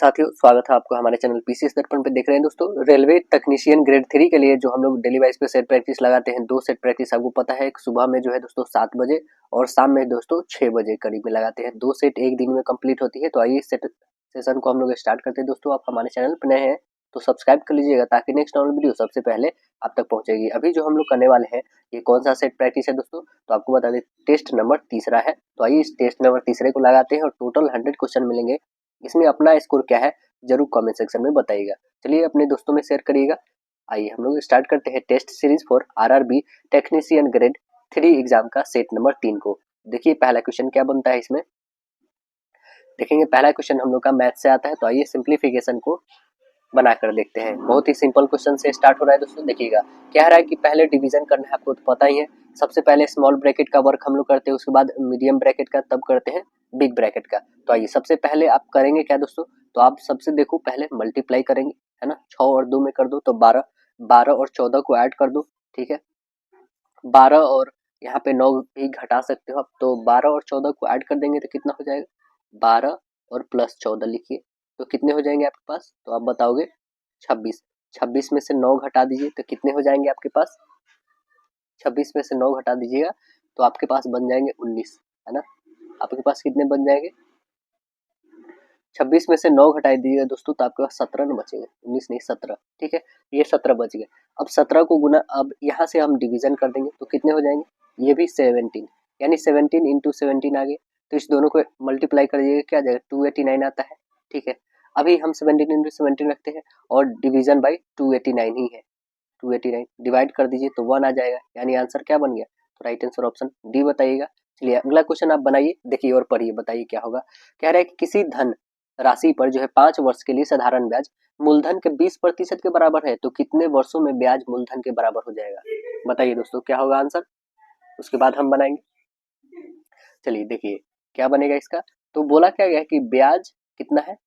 साथियों, स्वागत है आपको हमारे चैनल पीसीएस दर्पण पे। देख रहे हैं दोस्तों, रेलवे टेक्नीशियन ग्रेड 3 के लिए जो हम लोग डेली वाइज पे सेट प्रैक्टिस लगाते हैं, 2 सेट प्रैक्टिस आपको पता है। एक सुबह में जो है दोस्तों 7 बजे और शाम में दोस्तों 6 बजे करीब में लगाते हैं। 2 सेट एक दिन में कंप्लीट होती है। तो आइए सेट सेशन को हम लोग स्टार्ट करते हैं। दोस्तों आप हमारे चैनल पर नए हैं तो सब्सक्राइब कर लीजिएगा ताकि नेक्स्ट ऑन वीडियो सबसे पहले आप तक पहुंचेगी। अभी जो हम लोग करने वाले हैं ये कौन सा सेट प्रैक्टिस है दोस्तों, तो आपको बता दें टेस्ट नंबर तीसरा है। तो आइए इस टेस्ट नंबर तीसरे को लगाते हैं और टोटल 100 क्वेश्चन मिलेंगे। इसमें अपना स्कोर क्या है जरूर कमेंट सेक्शन में बताइएगा। चलिए अपने दोस्तों में शेयर करिएगा। आइए हम लोग स्टार्ट करते हैं test series for RRB technician grade 3 exam का सेट नंबर 3 को। देखिए पहला क्वेश्चन क्या बनता है। इसमें देखेंगे पहला क्वेश्चन हम लोग का मैथ से आता है। तो आइए सिंप्लीफिकेशन को बनाकर देखते हैं। बहुत ही सिंपल क्वेश्चन से स्टार्ट हो रहा है दोस्तों। देखिएगा कह रहा है कि पहले डिवीजन करना है, आपको तो पता ही है। सबसे पहले स्मॉल ब्रैकेट का वर्क हम लोग करते हैं, उसके बाद मीडियम ब्रैकेट का, तब करते हैं बिग ब्रैकेट का। तो आइए सबसे पहले आप करेंगे क्या दोस्तों, तो आप सबसे देखो पहले मल्टीप्लाई करेंगे, है ना। 6 और 2 में कर दो तो 12, 12 और 14 को ऐड कर दो, ठीक है। 12 और यहाँ पे 9 भी घटा सकते हो आप, तो 12 और 14 को ऐड कर देंगे तो कितना हो जाएगा, 12 और प्लस 14 लिखिए तो कितने हो जाएंगे आपके पास, तो आप बताओगे 26। 26 में से 9 घटा दीजिए तो कितने हो जाएंगे आपके पास, 26 में से 9 घटा दीजिएगा तो आपके पास बन जाएंगे 19, है ना। आपके पास कितने बन जाएंगे, 26 में से 9 घटा दीजिएगा दोस्तों तो आपके पास 17 न बचेंगे, 19 नहीं 17, ठीक है। ये 17 बच गए। अब 17 को गुना, अब यहाँ से हम डिवीजन कर देंगे तो कितने हो जाएंगे, ये भी 17, यानी 17 इंटू 17 आ गए। तो इस दोनों को मल्टीप्लाई कर दीजिएगा, क्या आ जाएगा 289 आता है, ठीक है। अभी हम 17 इंटू 17 रखते हैं और डिवीजन बाई 289 ही है। 289 डिवाइड कर दीजिए तो 1 आ जाएगा, यानी आंसर क्या बन गया, तो राइट आंसर ऑप्शन डी बताइएगा। चलिए अगला क्वेश्चन आप बनाइए, देखिए और पढ़िए, बताइए क्या होगा। कह रहा है कि किसी धन राशि पर जो है 5 वर्ष के लिए साधारण ब्याज मूलधन के 20% के बराबर है, तो कितने वर्षों में ब्याज मूलधन के बराबर हो जाएगा, बताइए दोस्तों क्या होगा आंसर। उसके बाद हम बनाएंगे। चलिए देखिए क्या बनेगा इसका। तो बोला क्या गया कि ब्याज कितना है,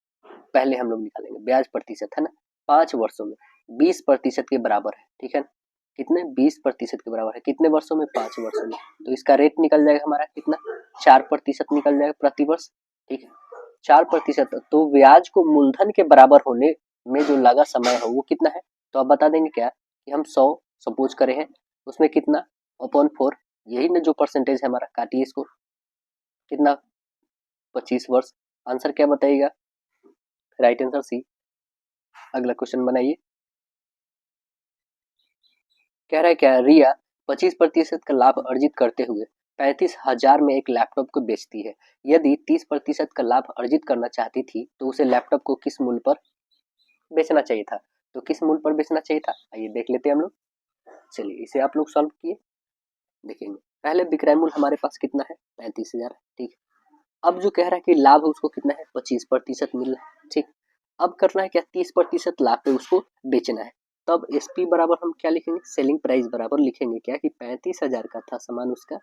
पहले हम लोग निकालेंगे ब्याज प्रतिशत, है ना। 5 वर्षों में 20% के बराबर है, ठीक है। कितने, 20% के बराबर है, कितने वर्षों में, 5 वर्षों में। तो इसका रेट निकल जाएगा हमारा कितना, 4% निकल जाएगा प्रति वर्ष, ठीक है। 4%। तो ब्याज को मूलधन के बराबर होने में जो लगा समय है वो कितना है, तो आप बता देंगे क्या कि हम 100 सपोज करे हैं, उसमें कितना अपॉन 4, यही ना जो परसेंटेज है हमारा, काटिए इसको, कितना 25 वर्ष। आंसर क्या बताइएगा, राइट आंसर सी। अगला क्वेश्चन बनाइए। कह रहा है क्या, रिया 25% का लाभ अर्जित करते हुए 35,000 में एक लैपटॉप को बेचती है। यदि 30% का लाभ अर्जित करना चाहती थी तो उसे लैपटॉप को किस मूल्य पर बेचना चाहिए था, तो किस मूल्य पर बेचना चाहिए था, आइए देख लेते हैं हम लोग। चलिए इसे आप लोग सॉल्व किए, देखेंगे पहले विक्रय मूल्य हमारे पास कितना है, 35,000, ठीक है। अब जो कह रहा है कि लाभ उसको कितना है, 25% मिल रहा है, ठीक। अब करना है क्या, 30% लाभ पे उसको बेचना है। तब एसपी बराबर हम क्या लिखेंगे, सेलिंग प्राइस बराबर लिखेंगे क्या कि 35,000 का था सामान उसका,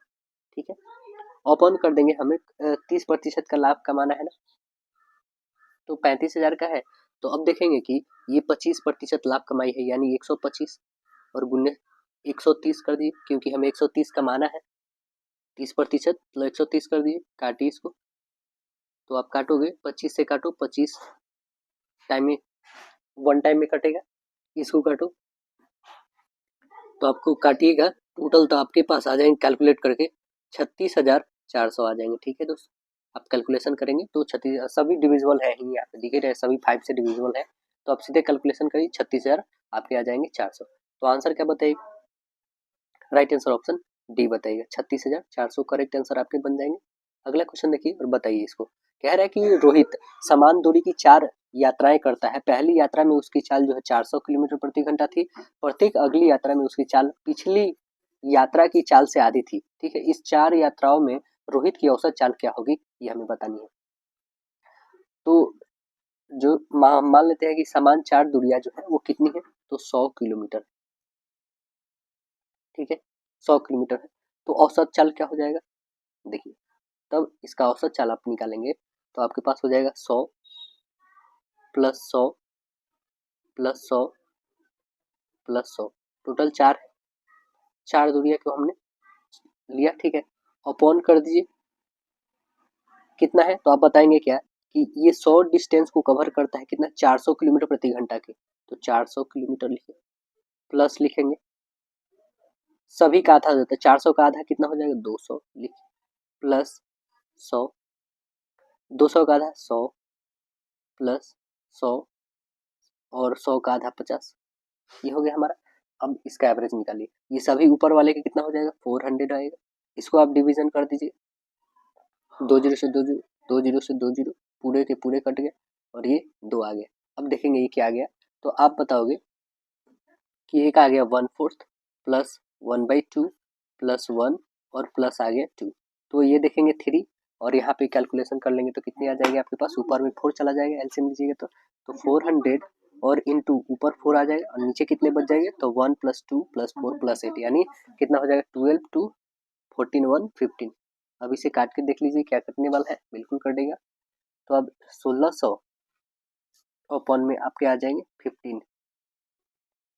ठीक है। ओपन कर देंगे, हमें 30% का लाभ कमाना है ना, तो 35,000 का है। तो अब देखेंगे कि ये 25% लाभ कमाई है, यानी 125 और गुने 130 कर दिए, क्योंकि हमें 130 कमाना है। 30% तो 130 कर दिए, काटिए इसको, तो आप काटोगे 25 से काटो, 25 टाइम में 1 टाइम में कटेगा, इसको काटो तो आपको काटिएगा टोटल, तो आपके पास आ जाएंगे कैलकुलेट करके 36,400 आ जाएंगे, ठीक है दोस्तों। आप कैलकुलेशन करेंगे तो 36, सभी डिविजिबल है ही, यहाँ पे दिखे रहे सभी 5 से डिविजिबल है, तो आप सीधे कैलकुलेशन करिए 36,000 आपके आ जाएंगे 400। तो आंसर क्या बताइएगा, राइट आंसर ऑप्शन डी बताइएगा, 36,400 करेक्ट आंसर आपके बन जाएंगे। अगला क्वेश्चन देखिए और बताइए इसको। कह रहा है कि रोहित समान दूरी की 4 यात्राएं करता है। पहली यात्रा में उसकी चाल जो है 400 किलोमीटर प्रति घंटा थी। प्रत्येक अगली यात्रा में उसकी चाल पिछली यात्रा की चाल से आधी थी, ठीक है। इस 4 यात्राओं में रोहित की औसत चाल क्या होगी, ये हमें बतानी है। तो जो मान लेते हैं कि समान 4 दूरियां जो है वो कितनी है, तो 100 किलोमीटर, ठीक है। 100 किलोमीटर है, तो औसत चाल क्या हो जाएगा, देखिए तब इसका औसत चाल आप निकालेंगे तो आपके पास हो जाएगा 100 प्लस 100 प्लस 100 प्लस 100, टोटल 4 दूरिया को हमने लिया, ठीक है। अपॉन कर दीजिए कितना है, तो आप बताएंगे क्या कि ये 100 डिस्टेंस को कवर करता है कितना, 400 किलोमीटर प्रति घंटा के। तो 400 किलोमीटर लिखे, प्लस लिखेंगे, सभी का आधा हो जाता है, 400 का आधा कितना हो जाएगा, 200 लिखे, प्लस 100, 200 का आधा 100, प्लस 100 और 100 का आधा 50, ये हो गया हमारा। अब इसका एवरेज निकालिए, ये सभी ऊपर वाले का कितना हो जाएगा, 400 आएगा। इसको आप डिवीजन कर दीजिए, 2 जीरो से 2 जीरो, 2 जीरो से 2 जीरो, पूरे के पूरे कट गए और ये 2 आ गया। अब देखेंगे ये क्या आ गया, तो आप बताओगे कि एक आ गया 1/4 प्लस 1/2 प्लस 1 और प्लस आ गया 2। तो ये देखेंगे 3 और यहाँ पे कैलकुलेशन कर लेंगे तो कितनी आ जाएगी आपके पास, ऊपर में 4 चला जाएगा, एलसीएम लीजिएगा तो 400 और इंटू ऊपर 4 आ जाएगा और नीचे कितने बच जाएंगे, तो 1 + 2 + 4 + 8 यानी कितना हो जाएगा, 12 2 14 1 15। अब इसे काट के देख लीजिए क्या कटने वाला है, बिल्कुल कटेगा। तो अब 1600 अपन में आपके आ जाएंगे 15,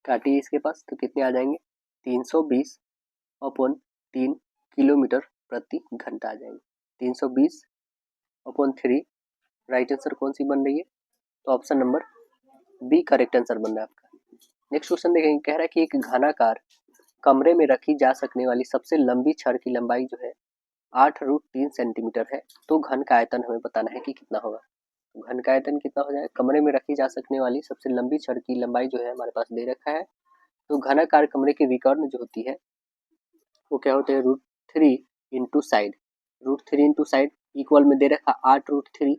काटिए इसके पास तो कितने आ जाएंगे, 320 अपॉन 3 किलोमीटर प्रति घंटा आ जाएंगे, 320 अपॉन 3। राइट आंसर कौन सी बन रही है, तो option number B correct answer बन रहा है आपका। नेक्स्ट क्वेश्चन देखेंगे, कह रहा है कि एक घनाकार कमरे में रखी जा सकने वाली सबसे लंबी छड़ की लंबाई जो है 8√3 सेंटीमीटर है, तो घन का आयतन हमें बताना है कि कितना होगा। घन का आयतन कितना हो जाएगा, कमरे में रखी जा सकने वाली सबसे लंबी छड़ की लंबाई जो है हमारे पास दे रखा है, तो घनाकार कमरे की विकर्ण जो होती है वो क्या होते हैं, √3 into side, √3 into side equal में दे रखा 8√3,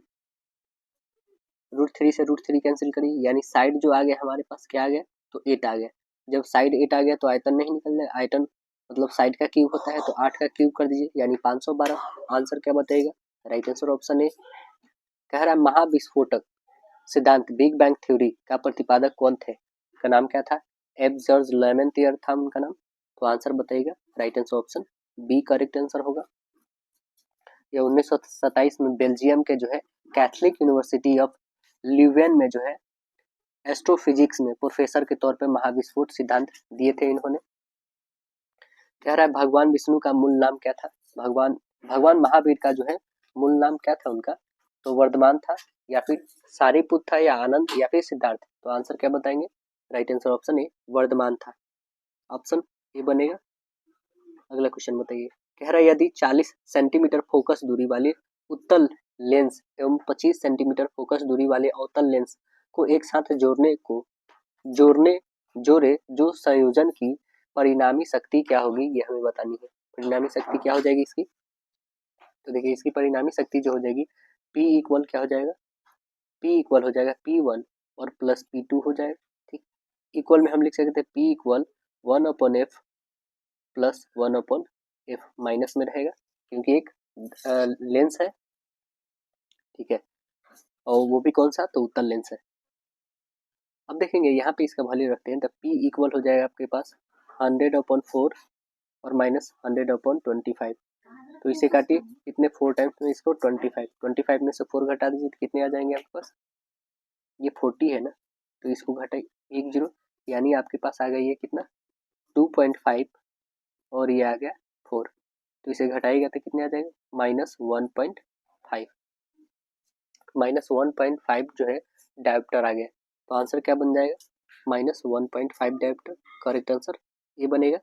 √3 से √3 कैंसिल करिए, यानी साइड जो आ गया हमारे पास क्या आ गया, तो 8 आ गया। जब साइड 8 आ गया तो आयतन नहीं निकल जाए, आयतन मतलब साइड का क्यूब होता है, तो 8 का क्यूब कर दीजिए यानी 512। आंसर क्या बताएगा, राइट आंसर ऑप्शन ए। कह रहा है महाविस्फोटक सिद्धांत बिग बैंग थ्योरी का प्रतिपादक कौन थे, का नाम क्या था, एब्जर्ज लेमेंटियर था उनका नाम। तो आंसर बताइएगा, right answer option B correct answer होगा। यह 1927 में बेल्जियम के जो है कैथलिक यूनिवर्सिटी ऑफ ल्यूवेन में जो है एस्ट्रोफिजिक्स में प्रोफेसर के तौर पे महाविस्फोट सिद्धांत दिए थे इन्होंने। कह रहा है भगवान विष्णु का मूल नाम क्या था, भगवान महावीर का जो है मूल नाम क्या था उनका, तो वर्धमान था या फिर सारीपुत था या आनंद या फिर सिद्धार्थ। तो आंसर क्या बताएंगे, right answer option A Vardhaman था, ऑप्शन ए बनेगा। अगला क्वेश्चन बताइए, कह रहा है यदि 40 सेंटीमीटर फोकस दूरी वाले उत्तल लेंस एवं 25 सेंटीमीटर फोकस दूरी वाले अवतल लेंस को एक साथ जोड़े जो संयोजन की परिणामी शक्ति क्या होगी, ये हमें बतानी है। परिणामी शक्ति क्या हो जाएगी इसकी, तो देखिए इसकी परिणामी शक्ति जो हो जाएगी P इक्वल क्या हो जाएगा, P इक्वल हो जाएगा P1 और प्लस P2 हो जाएगा। ठीक, इक्वल में हम लिख सकते हैं P equal 1/f plus 1/f, minus में रहेगा क्योंकि एक लेंस है, ठीक है, और वो भी कौन सा, तो उत्तल लेंस है। अब देखेंगे यहाँ पे इसका वैल्यू रखते हैं, तो P इक्वल हो जाएगा आपके पास 100/4 और माइनस 100/25। तो इसे काटिए कितने 4 टाइम्स में इसको 25 में से 4 घटा दीजिए तो कितने आ जाएंगे आपके पास, ये 40 है ना, तो इसको घटाइए 1 0 यानी आपके पास आ गया ये कितना 2.5 और ये आ गया 4, तो इसे घटाइएगा तो कितने आ जाएगा -1.5, -1.5 जो है डायोप्टर आ गया। तो आंसर क्या बन जाएगा, -1.5 डायोप्टर, करेक्ट आंसर ये बनेगा।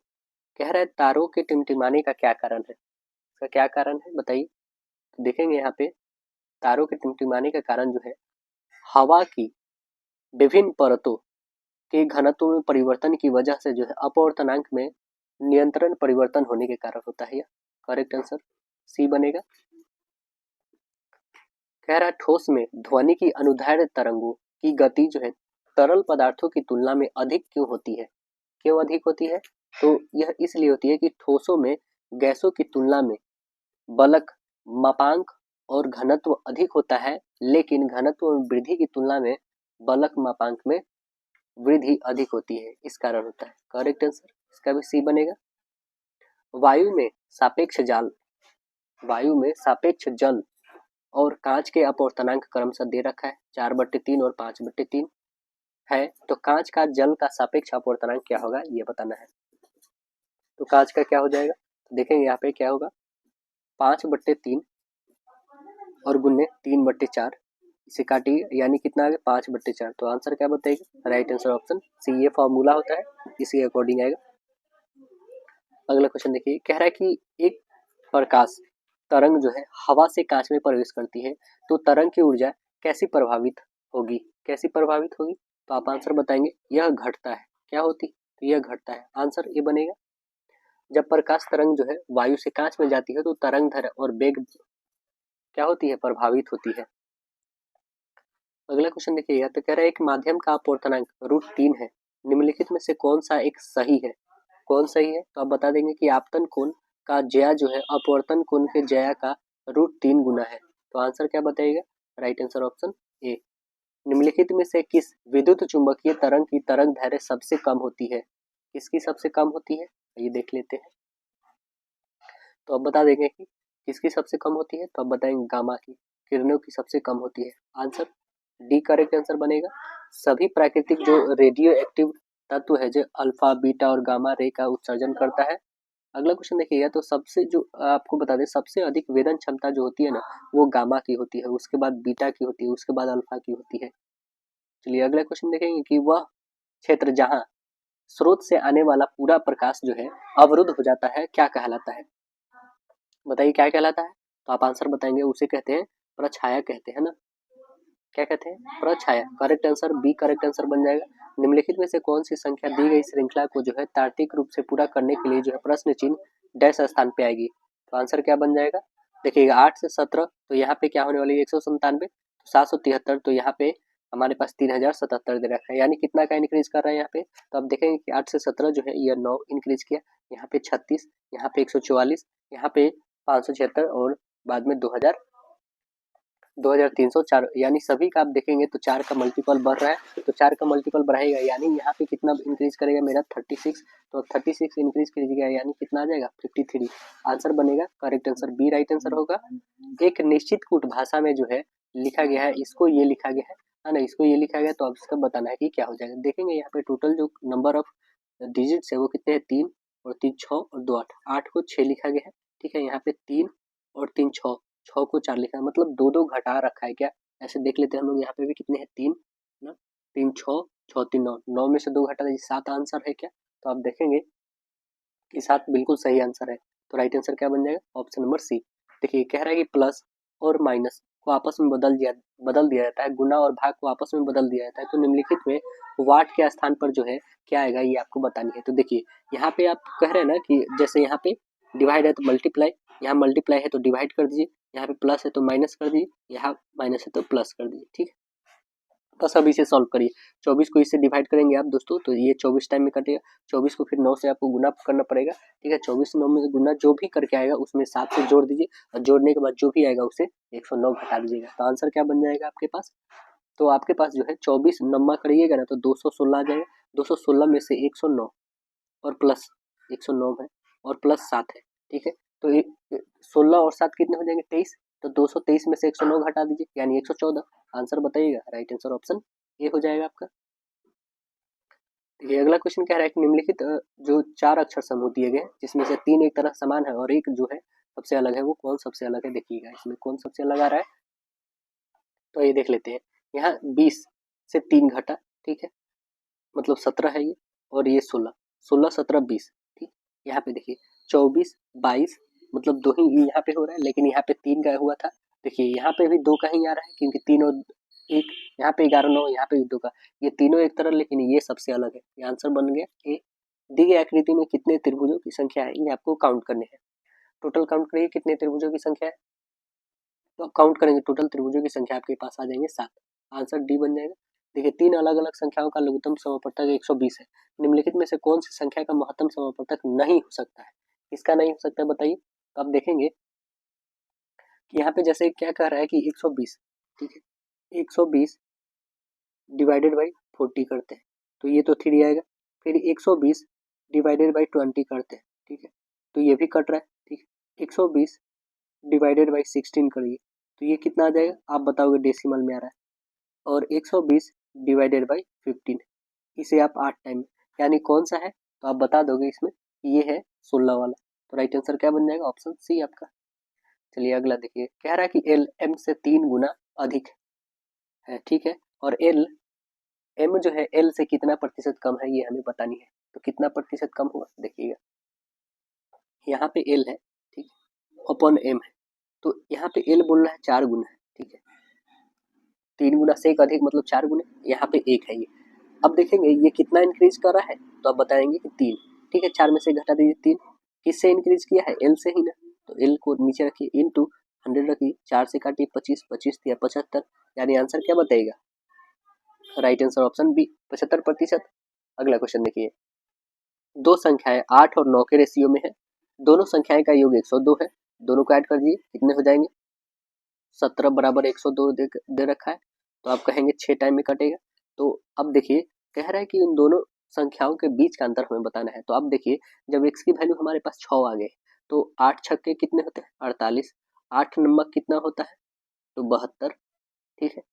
कह रहा है तारों के टिमटिमाने का क्या कारण है, इसका क्या कारण है बताइए। तो देखेंगे यहाँ पे तारों के टिमटिमाने का कारण जो है हवा की विभिन्न परतों के घनत्व में परिवर्तन की वजह से जो है अपवर्तनांक में नियंत्रण परिवर्तन होने के कारण होता है, करेक्ट आंसर सी बनेगा। कह रहा है ठोस में ध्वनि की अनुदैर्ध्य तरंगों की गति जो है तरल पदार्थों की तुलना में अधिक क्यों होती है, क्यों अधिक होती है, तो यह इसलिए होती है कि ठोसों में गैसों की तुलना में बलक मापांक और घनत्व अधिक होता है, लेकिन घनत्व में वृद्धि की तुलना में बलक मापांक में वृद्धि अधिक होती है, इस कारण होता है, करेक्ट आंसर इसका भी सी बनेगा। वायु में सापेक्ष जल और कांच के अपवर्तनांक क्रमशः दे रखा है 4/3 और 5/3 है, तो कांच का जल का सापेक्ष अपवर्तनांक क्या होगा ये बताना है। तो कांच का क्या हो जाएगा, तो देखेंगे यहाँ पे क्या होगा 5/3 और गुने 3/4 इसे काटिए यानी कितना आ गया 5/4। तो आंसर क्या बताएगा? Right answer option C. ये फॉर्मूला होता है, इसी अकॉर्डिंग आएगा। अगला क्वेश्चन देखिए, कह रहा है कि एक प्रकाश तरंग जो है हवा से कांच में प्रवेश करती है तो तरंग की ऊर्जा कैसी प्रभावित होगी? कैसी प्रभावित होगी? तो आप आंसर बताएंगे, यह घटता है। क्या होती? तो यह घटता है। आंसर ये बनेगा। जब प्रकाश तरंग जो है वायु से कांच में जाती है तो तरंग दैर्ध्य और वेग क्या होती है? प्रभावित होती है। अगला क्वेश्चन देखिएगा, तो कह रहा है एक माध्यम का अपवर्तनांक √3 है, निम्नलिखित में से कौन सा एक सही है? कौन सही है? तो आप बता देंगे कि आपतन कोण का ज्या जो है अपवर्तन कोण के ज्या का √3 गुना है। तो आंसर क्या बताइएगा? राइट आंसर ऑप्शन ए। निम्नलिखित में से किस विद्युत चुंबकीय तरंग की तरंग दैर्ध्य सबसे कम होती है? किसकी सबसे कम होती है? ये देख लेते हैं। तो अब बता देंगे कि किसकी सबसे कम होती है। तो अब बताएंगे गामा की, किरणों की सबसे कम होती है। आंसर डी करेक्ट आंसर बनेगा। सभी प्राकृतिक जो रेडियो एक्टिव तत्व है जो अल्फा बीटा और गामा रे का उत्सर्जन करता है। अगला क्वेश्चन देखिएगा, तो सबसे जो आपको बता दें सबसे अधिक वेदन क्षमता जो होती है ना वो गामा की होती है, उसके बाद बीटा की होती है, उसके बाद अल्फा की होती है। चलिए अगला क्वेश्चन देखेंगे कि वह क्षेत्र जहाँ स्रोत से आने वाला पूरा प्रकाश जो है अवरुद्ध हो जाता है क्या कहलाता है? बताइए क्या कहलाता है? तो आप आंसर बताएंगे, उसे कहते हैं प्रछाया कहते हैं ना। क्या कहते हैं? प्रछाया। Correct answer b correct answer बन जाएगा। निम्नलिखित में से कौन सी संख्या दी गई श्रृंखला को जो है तार्किक रूप से पूरा करने के लिए जो है प्रश्न चिन्ह डैश स्थान पे आएगी? तो आंसर क्या बन जाएगा? देखिएगा 8 से 17, तो यहाँ पे क्या होने वाली है 197, 773, तो यहाँ पे हमारे पास 3077 दे रखा है, यानी कितना का इंक्रीज कर रहा है यहाँ पे? तो अब देखेंगे कि 8 से 17 जो है यह 9 इंक्रीज किया, यहाँ पे 36, यहाँ पे 144, यहाँ पे 576 और बाद में 2304, यानी सभी का आप देखेंगे तो 4 का मल्टीपल बढ़ रहा है। तो 4 का मल्टीपल बढ़ेगा यानी यहाँ पे कितना इंक्रीज करेगा मेरा 36, तो अब 36 इंक्रीज कीजिएगा यानी कितना आ जाएगा 53। आंसर बनेगा correct answer B right answer होगा। एक निश्चित कूट भाषा में जो है लिखा गया है, इसको ये लिखा गया है ना, इसको ये लिखा गया, तो अब इसका बताना है कि क्या हो जाएगा। देखेंगे यहाँ पे टोटल जो नंबर ऑफ डिजिट्स है वो कितने हैं? 3 और 3 6 और 2 8, 8 को 6 लिखा गया है। ठीक है, यहाँ पे 3 और 3 6, 6 को 4 लिखा है, मतलब 2 घटा रखा है क्या? ऐसे देख लेते हैं हम लोग, यहाँ पे भी कितने हैं 3 ना, 3 6 6 3 9, 9 में से 2 घटा दीजिए 7 आंसर है क्या? तो आप देखेंगे कि 7 बिल्कुल सही आंसर है। तो राइट आंसर क्या बन जाएगा? Option number C. देखिए कह रहा है कि प्लस और माइनस को आपस में बदल दिया जाता है, गुना और भाग को आपस में बदल दिया जाता है, तो निम्नलिखित में वाट के स्थान पर जो है क्या आएगा ये आपको बतानी है। तो देखिए यहाँ पे आप कह रहे हैं ना कि जैसे यहाँ पे डिवाइड है तो मल्टीप्लाई, यहाँ मल्टीप्लाई है तो डिवाइड कर दीजिए, यहाँ पे प्लस है तो माइनस कर दीजिए, यहाँ माइनस है तो प्लस कर दीजिए। ठीक है, बस अब इसे सॉल्व करिए। 24 को इससे डिवाइड करेंगे आप दोस्तों तो ये 24 टाइम में कटेगा, 24 को फिर 9 से आपको गुना करना पड़ेगा। ठीक है, 24 से 9 में गुना जो भी करके आएगा उसमें 7 से जोड़ दीजिए, और जोड़ने के बाद जो भी आएगा उसे 109 घटा दीजिएगा। तो आंसर क्या बन जाएगा आपके पास? तो आपके पास जो है 24 नम्मा करिएगा ना तो 216 आ जाएगा, 216 में से 109 और प्लस 109 है और प्लस 7 है। ठीक है, तो 16 और 7 कितने हो जाएंगे 23, तो 223 में से 109 घटा दीजिए यानी 114। आंसर बताइएगा, राइट आंसर ऑप्शन ए हो जाएगा आपका। ये अगला क्वेश्चन कह रहा है कि निम्नलिखित जो 4 अक्षर समूह दिए गए जिसमें से 3 एक तरह समान है और एक जो है सबसे अलग है, वो कौन सबसे अलग है? देखिएगा इसमें कौन सबसे अलग आ रहा है, तो ये देख लेते हैं। यहाँ 20 से 3 घटा, ठीक है, मतलब 17 है ये, और ये 16, 16 17 20। ठीक, यहाँ पे देखिए 24 22, मतलब 2 ही यहाँ पे हो रहा है, लेकिन यहाँ पे 3 का हुआ था। देखिए यहाँ पे भी 2 का ही आ रहा है क्योंकि 3 और 1, यहाँ पे 11 9, यहाँ पे भी 2 का, ये तीनों एक तरह लेकिन ये सबसे अलग है। ये आंसर बन गया ए। दी गई आकृति में कितने त्रिभुजों की संख्या है ये आपको काउंट करने हैं। टोटल काउंट करिए कितने त्रिभुजों की संख्या है, तो काउंट करेंगे टोटल त्रिभुजों की संख्या आपके पास आ जाएंगे 7। आंसर डी बन जाएगा। देखिए 3 अलग अलग संख्याओं का लघुत्तम समापवर्तक 120 है, निम्नलिखित में से कौन सी संख्या का महत्तम समापवर्तक नहीं हो सकता है? इसका नहीं हो सकता है बताइए। तो आप देखेंगे कि यहाँ पे जैसे क्या कह रहा है कि 120, ठीक है, 120 डिवाइडेड बाई 40 करते हैं तो ये तो 3 आएगा, फिर 120 डिवाइडेड बाई 20 करते हैं, ठीक है, तो ये भी कट रहा है। ठीक है, 120 डिवाइडेड बाई 16 करिए तो ये कितना आ जाएगा आप बताओगे, डेसिमल में आ रहा है, और 120 डिवाइडेड बाई 15, इसे आप 8 टाइम, यानी कौन सा है तो आप बता दोगे इसमें, ये है 16 वाला। तो राइट आंसर क्या बन जाएगा? ऑप्शन सी आपका। चलिए अगला देखिए, कह रहा है कि एल एम से 3 गुना अधिक है, है, ठीक है। और एल, एम जो है एल से कितना प्रतिशत कम है ये हमें बतानी है। तो कितना प्रतिशत कम हुआ देखिएगा, यहाँ पे एल है, ठीक है, अपॉन एम है। तो यहाँ पे एल बोल रहा है 4 गुना है, ठीक है, 3 गुना से एक अधिक मतलब 4 गुना, यहाँ पे 1 है ये। अब देखेंगे ये कितना इंक्रीज कर रहा है, तो आप बताएंगे कि 3, ठीक है, 4 में से घटा दीजिए 3, किससे इंक्रीज किया है, एल से ही ना। तो एल को नीचे रखिए, इंटू 100 रखिए, 4 से काटिए 25, 25 या 75, यानी आंसर क्या बताएगा, राइट आंसर ऑप्शन बी 75%। अगला क्वेश्चन देखिए, दो संख्याएं 8 और 9 के रेशियो में है, दोनों संख्याएं का योग 102 है, दोनों को ऐड कर दीजिए, कितने हो जाएंगे, 17 बराबर 102 दे रखा है, तो आप कहेंगे 6 टाइम में कटेगा। तो अब देखिए कह रहा है कि उन दोनों संख्याओं के बीच का अंतर हमें बताना है। तो अब देखिए जब x की वैल्यू हमारे पास 6 आ गए, तो 8 छक्के कितने होते हैं, 48, 8 नंबर कितना होता है, तो 72, ठीक है,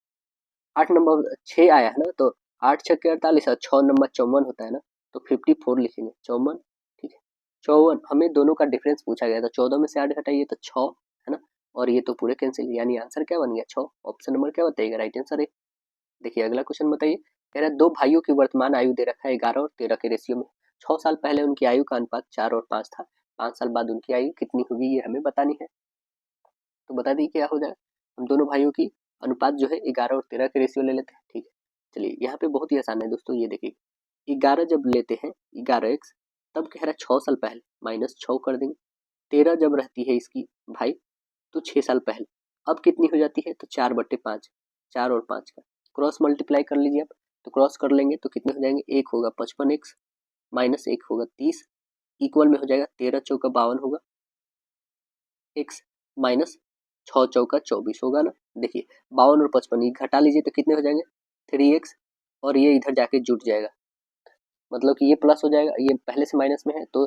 8 नंबर 6 आया है ना, तो 8 छक्के 48 और 6 नंबर 54 होता है ना, तो 54 लिखेंगे, 54, ठीक है, 54, हमें दोनों का डिफरेंस पूछा गया था, 14 में से 8 घटाइए तो 6 है ना, और ये तो पूरे कैंसिल, यानी आंसर क्या बन गया 6, ऑप्शन नंबर क्या बताइएगा, राइट आंसर है। देखिए अगला क्वेश्चन बताइए, कह रहा है दो भाइयों की वर्तमान आयु दे रखा है 11 और 13 के रेशियो में, 6 साल पहले उनकी आयु का अनुपात 4 और 5 था, 5 साल बाद उनकी आयु कितनी होगी ये हमें बतानी है। तो बता दी क्या हो जाएगा, हम दोनों भाइयों की अनुपात जो है 11 और 13 के रेशियो ले लेते हैं, ठीक है। चलिए यहाँ पे बहुत ही आसान है दोस्तों, ये देखिए 11 जब लेते हैं 11x, तब कह रहा है 6 साल पहले माइनस 6 कर देंगे, 13 जब रहती है इसकी भाई तो 6 साल पहले, अब कितनी हो जाती है, तो 4/5, 4 और 5 का क्रॉस मल्टीप्लाई कर लीजिए आप, तो क्रॉस कर लेंगे तो कितने हो जाएंगे, एक होगा 55x माइनस एक होगा 30, इक्वल में हो जाएगा 13 चौका 52 होगा, x माइनस 6 चौका 24 होगा ना। देखिए 52 और 55 ये घटा लीजिए तो कितने हो जाएंगे 3x, और ये इधर जाके जुट जाएगा, मतलब कि ये प्लस हो जाएगा, ये पहले से माइनस में है, तो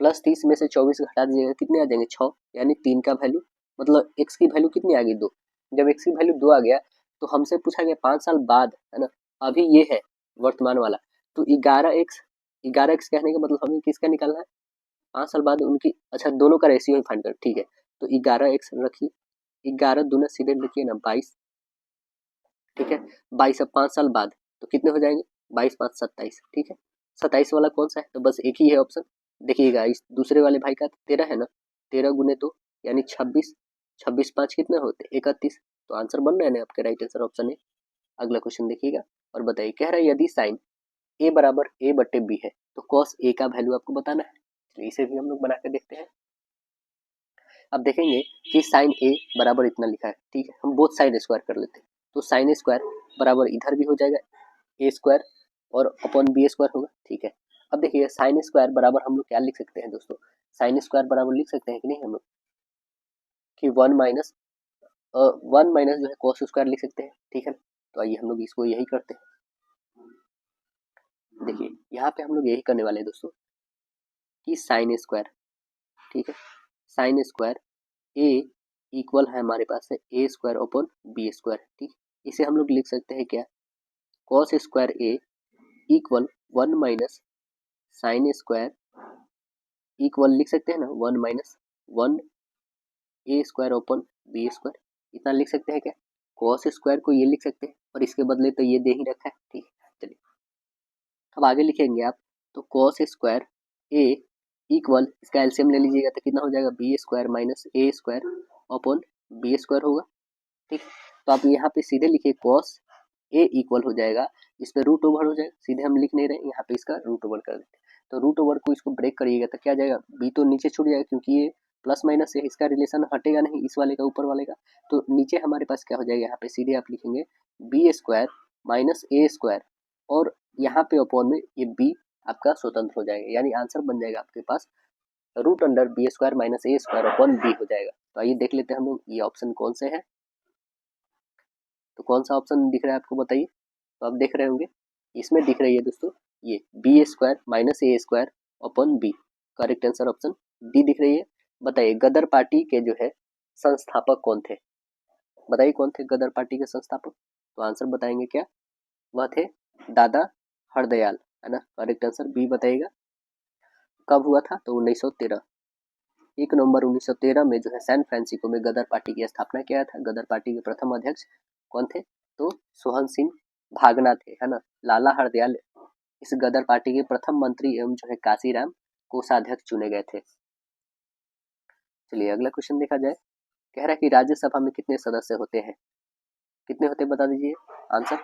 प्लस 30 में से 24 घटा दीजिएगा, कितने आ जाएंगे 6, यानी 3 का वैल्यू, मतलब x की वैल्यू कितनी आ गई 2, जब x की वैल्यू 2 आ गया तो हमसे पूछा गया 5 साल बाद है ना, अभी ये है वर्तमान वाला, तो 11x कहने का मतलब हमें किसका निकालना है, 5 साल बाद उनकी, अच्छा दोनों का रेशियो फाइंड कर, ठीक है, तो 11x रखिए, 11 दूना सीधे लिखिए ना 22, ठीक है, 22 अब 5 साल बाद तो कितने हो जाएंगे, 22 5 27, ठीक है, 27 वाला कौन सा है, तो बस एक ही है ऑप्शन, देखिएगा इस दूसरे वाले भाई का 13 है ना, 13 गुने 2 यानी 26, 26 5 कितने होते 31, तो आंसर बन रहा है ना आपके, राइट आंसर ऑप्शन है। अगला क्वेश्चन देखिएगा और बताइए, कह रहा है यदि साइन a बराबर a बटे b है तो cos a का वैल्यू आपको बताना है। चलिए इसे भी हम लोग बना कर देखते हैं। अब देखेंगे कि साइन a बराबर इतना लिखा है, ठीक है, हम बोथ साइड स्क्वायर कर लेते हैं, तो साइन स्क्वायर बराबर इधर भी हो जाएगा a स्क्वायर और अपॉन बी स्क्वायर होगा, ठीक है। अब देखिए साइन स्क्वायर बराबर हम लोग क्या लिख सकते हैं दोस्तों, साइन स्क्वायर बराबर लिख सकते हैं कि नहीं हम लोग, कि 1 माइनस जो है कॉस स्क्वायर लिख सकते हैं, ठीक है ना। तो आइए हम लोग इसको यही करते हैं। देखिए यहाँ पे हम लोग यही करने वाले हैं दोस्तों, कि साइन स्क्वायर, ठीक है, साइन स्क्वायर ए इक्वल है हमारे पास है a square upon b square, ठीक, इसे हम लोग लिख सकते हैं क्या, cos square a equal 1 minus sine square equal लिख सकते हैं ना 1 - 1 a square upon b square, इतना लिख सकते हैं क्या, कॉस स्क्वायर को ये लिख सकते हैं और इसके बदले तो ये दे ही रखा है, ठीक है। चलिए अब आगे लिखेंगे आप, तो कॉस स्क्वायर ए इक्वल इसका एलसीएम ले लीजिएगा तो कितना हो जाएगा B square minus a square upon b square होगा, ठीक। तो आप यहाँ पे सीधे लिखिए कॉस ए इक्वल हो जाएगा, इस पे रूट ओवर हो जाएगा, सीधे हम लिख नहीं रहे यहाँ पे इसका रूट ओवर कर देते हैं, तो रूट ओवर को इसको ब्रेक करिएगा तो क्या जाएगा, बी तो नीचे छूट जाएगा क्योंकि ये प्लस माइनस है, इसका रिलेशन हटेगा नहीं इस वाले का ऊपर वाले का, तो नीचे हमारे पास क्या हो जाएगा, यहाँ पे सीधे आप लिखेंगे B square minus a square, और यहाँ पे अपॉन में ये बी आपका स्वतंत्र हो जाएगा, यानी आंसर बन जाएगा आपके पास root under b square minus a square upon b हो जाएगा। तो आइए देख लेते हैं हम लोग ये ऑप्शन कौन से है, तो कौन सा ऑप्शन दिख रहा है आपको बताइए, तो आप देख रहे होंगे इसमें दिख रही है दोस्तों ये b square minus a square upon b, correct answer option D दिख रही है। बताइए गदर पार्टी के जो है संस्थापक कौन थे, बताइए कौन थे गदर पार्टी के संस्थापक, तो आंसर बताएंगे क्या, वह थे दादा हरदयाल, है ना, करेक्ट आंसर बी बताइएगा। कब हुआ था, तो 1913, 1 नवंबर 1913 में जो है सैन फ्रांसिस्को में गदर पार्टी की स्थापना किया था। गदर पार्टी के प्रथम अध्यक्ष कौन थे, तो सोहन सिंह भागना थे, है ना। लाला हरदयाल इस गदर पार्टी के प्रथम मंत्री एवं जो है काशीराम कोषाध्यक्ष चुने गए थे। चलिए अगला क्वेश्चन देखा जाए। कह रहा है कि राज्यसभा में कितने सदस्य होते हैं, कितने होते हैं बता दीजिए आंसर।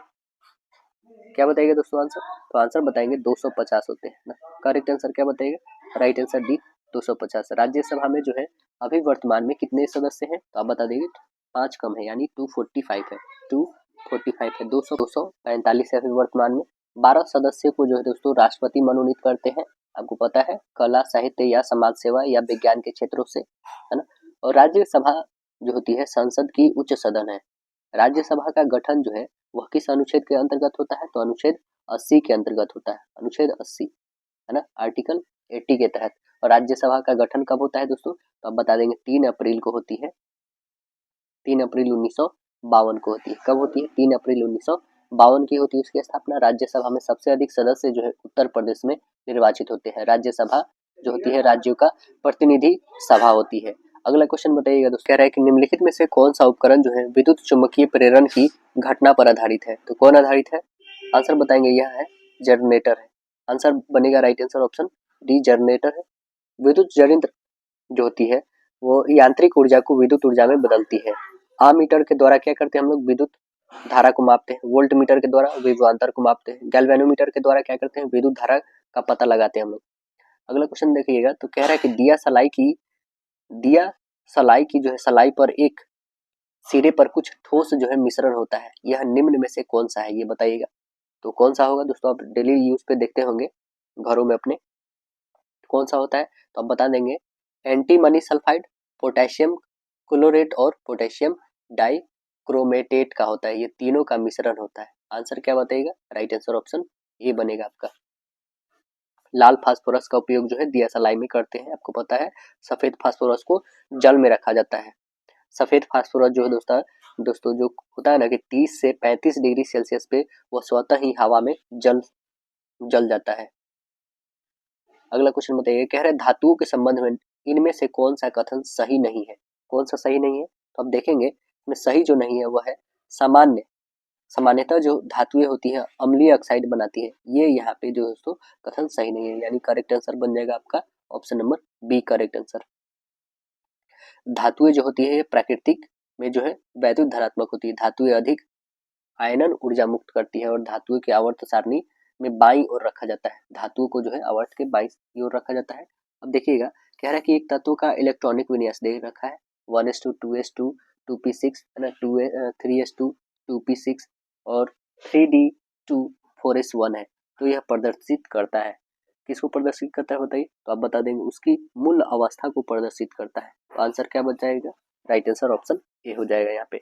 क्या बताइएगा दोस्तों आंसर, तो आंसर बताएंगे 250 होते हैं ना। करेक्ट आंसर क्या बताइएगा, राइट आंसर डी 250। राज्यसभा में जो है अभी वर्तमान में कितने सदस्य हैं, तो आप बता देंगे 5 कम है यानी 245 है, 245 है। 245 है अभी वर्तमान में। 12 सदस्यों को जो है दोस्तों राष्ट्रपति मनोनीत करते हैं, आपको पता है, कला साहित्य या समाज सेवा या विज्ञान के क्षेत्रों से, है ना। और राज्यसभा जो होती है संसद की उच्च सदन है। राज्यसभा का गठन जो है वह किस अनुच्छेद के अंतर्गत होता है, तो अनुच्छेद 80 के अंतर्गत होता है, अनुच्छेद 80, है ना, आर्टिकल 80 के तहत। और राज्यसभा का गठन कब होता है दोस्तों, तो आप बता देंगे 3 अप्रैल को होती है, 3 अप्रैल 1952 को होती है। कब होती है, 3 अप्रैल 1952 की होती है उसकी स्थापना। राज्यसभा में सबसे अधिक सदस्य जो है उत्तर प्रदेश में निर्वाचित होते हैं। राज्यसभा जो होती है राज्यों का प्रतिनिधि सभा होती है। अगला क्वेश्चन बताइएगा दोस्तों, कह रहा है कि निम्नलिखित में से कौन सा उपकरण जो है विद्युत चुम्बकीय प्रेरण की घटना पर आधारित है, तो कौन आधारित है, आंसर बताएंगे यह है जनरेटर है। आंसर बनेगा right answer option D generator है। विद्युत जनरेटर जो होती है वो यांत्रिक ऊर्जा को विद्युत ऊर्जा में बदलती है। आमीटर के द्वारा क्या करते हैं हम लोग, विद्युत धारा को मापते हैं। वोल्ट मीटर के द्वारा विभवांतर को मापते हैं। गैल्वेनोमीटर के द्वारा क्या करते हैं, विद्युत धारा का पता लगाते हैं हम लोग। अगला क्वेश्चन देखिएगा, तो कह रहा है कि दिया सलाई की जो है सलाई पर एक सिरे पर कुछ ठोस जो है मिश्रण होता है, यह निम्न में से कौन सा है, ये बताइएगा। तो कौन सा होगा दोस्तों, आप डेली यूज पे देखते होंगे घरों में अपने, कौन सा होता है, तो आप बता देंगे एंटीमनी सल्फाइड, पोटेशियम क्लोरेट और पोटेशियम डाइक्रोमेटेट का होता है, ये तीनों का मिश्रण होता है। आंसर क्या बताइएगा, राइट आंसर ऑप्शन ए बनेगा आपका। लाल फास्फोरस का उपयोग जो है दिया सलाई में करते हैं, आपको पता है। सफेद फास्फोरस को जल में रखा जाता है। सफेद फास्फोरस जो है दोस्तों जो होता है ना कि 30 से 35 डिग्री सेल्सियस पे वो स्वतः ही हवा में जल जाता है। अगला क्वेश्चन बताइए, कह रहे हैं धातुओं के संबंध में इनमें से कौन सा कथन सही नहीं है, कौन सा सही नहीं है, तो अब देखेंगे इसमें सही जो नहीं है वह है सामान्यतः जो धातुएं होती है अम्लीय ऑक्साइड बनाती है, ये यहाँ पे जो दोस्तों कथन सही नहीं है, यानी करेक्ट आंसर बन जाएगा आपका option number B correct answer. धातुएं जो होती है प्राकृतिक में जो है वैद्युत धनात्मक होती है। धातुएं अधिक आयनन ऊर्जा मुक्त करती है और धातुओं के आवर्त सारणी में बाईं ओर रखा जाता है। धातुओं को जो है आवर्त के बाईं ओर रखा जाता है। अब देखिएगा, कह रहा है कि एक तत्व का इलेक्ट्रॉनिक विन्यास दे रखा है 1:2 2:2 2p6 है ना, 3:2 2p6 और 3d2 4s1 है। तो यह प्रदर्शित करता है, किसको प्रदर्शित करता है बताइए, तो आप बता देंगे उसकी मूल अवस्था को प्रदर्शित करता है। तो आंसर क्या बच जाएगा, राइट आंसर ऑप्शन ए हो जाएगा यहाँ पे।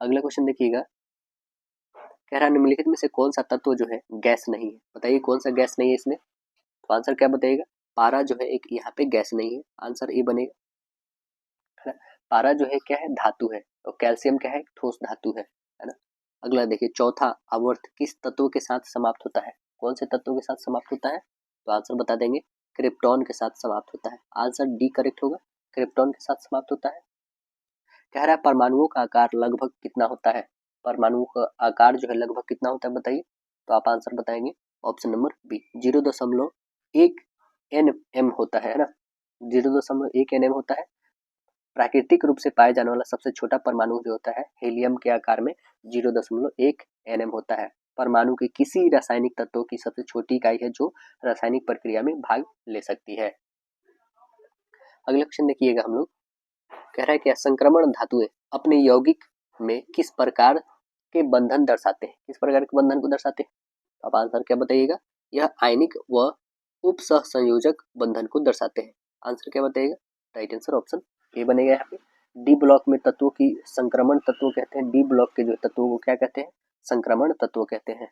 अगला क्वेश्चन देखिएगा, कह रहा है निम्नलिखित में से कौन सा तत्व जो है गैस नहीं है, बताइए कौन सा गैस नहीं है इसमें, तो आंसर क्या बताइएगा, पारा जो है एक यहाँ पे गैस नहीं है, आंसर ए बनेगा, है ना। पारा जो है क्या है, धातु है, और कैल्शियम क्या है, ठोस धातु है ना। अगला देखिए, चौथा आवर्त किस तत्व के साथ समाप्त होता है, कौन से तत्व के साथ समाप्त होता है, तो आंसर बता देंगे क्रिप्टॉन के साथ समाप्त होता है। आंसर डी करेक्ट होगा, क्रिप्टॉन के साथ समाप्त होता है। कह रहा है परमाणुओं का आकार लगभग कितना होता है, परमाणुओं का आकार जो है लगभग कितना होता है बताइए, तो आप आंसर बताएंगे ऑप्शन नंबर बी 0.1 nm होता है ना, 0.1 nm होता है। प्राकृतिक रूप से पाए जाने वाला सबसे छोटा परमाणु जो होता है हीलियम के आकार में 0.1 nm होता है। परमाणु के किसी रासायनिक तत्व की सबसे छोटी इकाई है जो रासायनिक प्रक्रिया में भाग ले सकती है। अगला क्वेश्चन देखिएगा हम लोग, कह रहा है कि संक्रमण धातुएं अपने यौगिक में किस प्रकार के बंधन दर्शाते हैं, किस प्रकार के बंधन को दर्शाते हैं, अब आंसर क्या बताइएगा, यह आयनिक व उपसहसंयोजक बंधन को दर्शाते हैं। आंसर क्या बताइएगा, राइट आंसर ऑप्शन ए बनेगा यहाँ पे। डी ब्लॉक में तत्वों की संक्रमण तत्व कहते हैं, डी ब्लॉक के जो तत्वों को क्या कहते हैं, संक्रमण तत्व कहते हैं।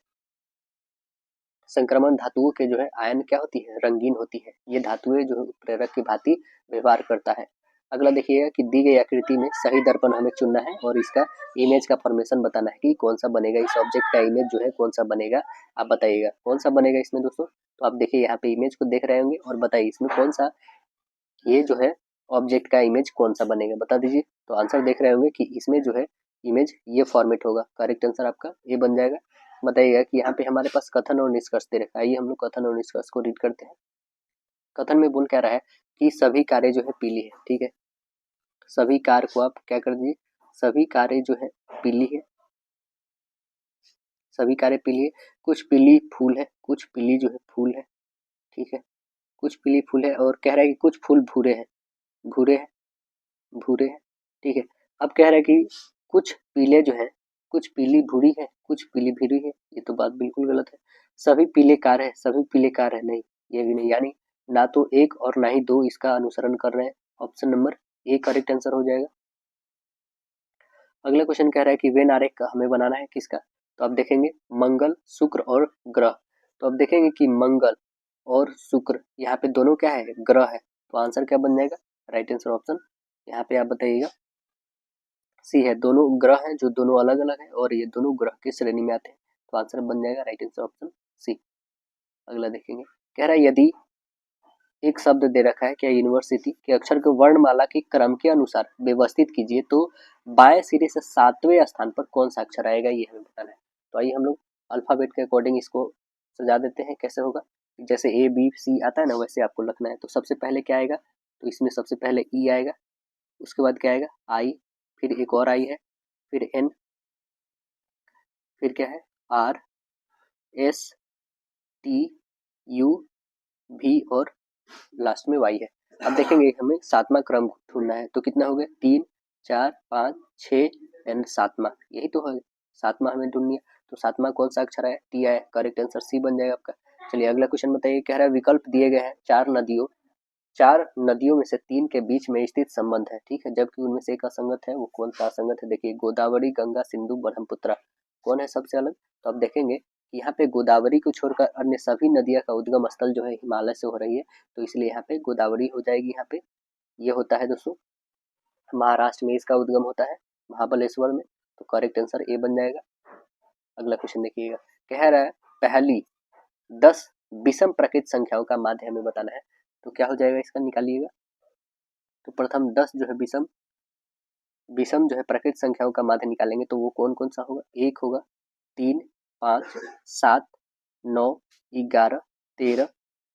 संक्रमण धातुओं के जो है आयन क्या होती है, रंगीन होती है। ये धातुएं जो प्रेरक की भांति व्यवहार करता है। अगला देखिएगा कि दी गई आकृति में सही दर्पण हमें चुनना है और इसका इमेज का फॉर्मेशन बताना है कि कौन सा बनेगा, इस ऑब्जेक्ट का इमेज जो है कौन सा बनेगा, आप बताइएगा कौन सा बनेगा इसमें दोस्तों। तो आप देखिए यहाँ पे इमेज को देख रहे होंगे और बताइए इसमें कौन सा ये जो है ऑब्जेक्ट का इमेज कौन सा बनेगा, बता दीजिए। तो आंसर देख रहे होंगे कि इसमें जो है इमेज ये फॉर्मेट होगा। करेक्ट आंसर आपका ए बन जाएगा। बताइएगा कि यहाँ पे हमारे पास कथन और निष्कर्ष दे रखा है। आइए हम लोग कथन और निष्कर्ष को रीड करते हैं। कथन में बोल क्या रहा है कि सभी कारें जो है पीली है। ठीक है, सभी कार को आप क्या कर दीजिए, सभी कारें जो है पीली है, सभी कारें पीली है। कुछ पीली फूल है, कुछ पीली जो है फूल है। ठीक है, कुछ पीली फूल है और कह रहा है कि कुछ फूल भूरे हैं, भूरे हैं, भूरे हैं। ठीक है, अब कह रहा है कि कुछ पीले जो है, कुछ पीली भूरी है, कुछ पीली भूरी है। ये तो बात बिल्कुल गलत है। सभी पीले कार है, सभी पीले कार है, नहीं ये भी नहीं, यानी ना तो एक और ना ही दो इसका अनुसरण कर रहे हैं। Option number A correct answer हो जाएगा। अगला क्वेश्चन कह रहा है कि वेन आरेख का हमें बनाना है किसका, तो आप देखेंगे मंगल, शुक्र और ग्रह। तो आप देखेंगे कि मंगल और शुक्र यहाँ पे दोनों क्या है, ग्रह है। तो आंसर क्या बन जाएगा, राइट आंसर ऑप्शन यहाँ पे आप बताइएगा सी है। दोनों ग्रह हैं जो दोनों अलग अलग है और ये दोनों ग्रह की श्रेणी में आते हैं। तो आंसर बन जाएगा राइट आंसर ऑप्शन सी। अगला देखेंगे, कह रहा है यदि एक शब्द दे रखा है क्या, यूनिवर्सिटी के अक्षर को वर्णमाला के क्रम के अनुसार व्यवस्थित कीजिए तो बाएं सिरे से 7वें स्थान पर कौन सा अक्षर आएगा, ये हमें बताना है। तो आइए हम लोग अल्फाबेट के अकॉर्डिंग इसको सजा देते हैं। कैसे होगा, जैसे ए बी सी आता है ना, वैसे आपको लिखना है। तो सबसे पहले क्या आएगा, तो इसमें सबसे पहले ई आएगा, उसके बाद क्या आएगा आई, फिर एक और आई है, फिर एन, फिर क्या है आर, एस, टी, यू, भी और लास्ट में वाई है। अब देखेंगे हमें सातवां क्रम ढूंढना है। तो कितना हो गया, 3 4 5 6 एंड सातवां, यही तो है सातवां हमें ढूंढनी है। तो सातवां कौन सा अक्षर है, टी है। करेक्ट आंसर सी बन जाएगा आपका। चलिए अगला क्वेश्चन बताइए। कह रहा है विकल्प दिए गए हैं चार नदियों में से 3 के बीच में स्थित संबंध है। ठीक है, जबकि उनमें से एक असंगत है। वो कौन सा असंगत है, देखिए गोदावरी, गंगा, सिंधु, ब्रह्मपुत्र। कौन है सबसे अलग, तो आप देखेंगे कि यहाँ पे गोदावरी को छोड़कर अन्य सभी नदियां का उद्गम स्थल जो है हिमालय से हो रही है। तो इसलिए यहाँ पे गोदावरी हो जाएगी। यहाँ पे ये होता है दोस्तों महाराष्ट्र में इसका उद्गम होता है, महाबलेश्वर में। तो करेक्ट आंसर ए बन जाएगा। अगला क्वेश्चन देखिएगा, कह रहा है पहली 10 विषम प्रकृत संख्याओं का माध्य हमें बताना है। तो क्या हो जाएगा इसका, निकालिएगा। तो प्रथम 10 जो है विषम जो है प्रकृत संख्याओं का माध्य निकालेंगे तो वो कौन कौन सा होगा, 1 होगा, 3 5 7 9 11 13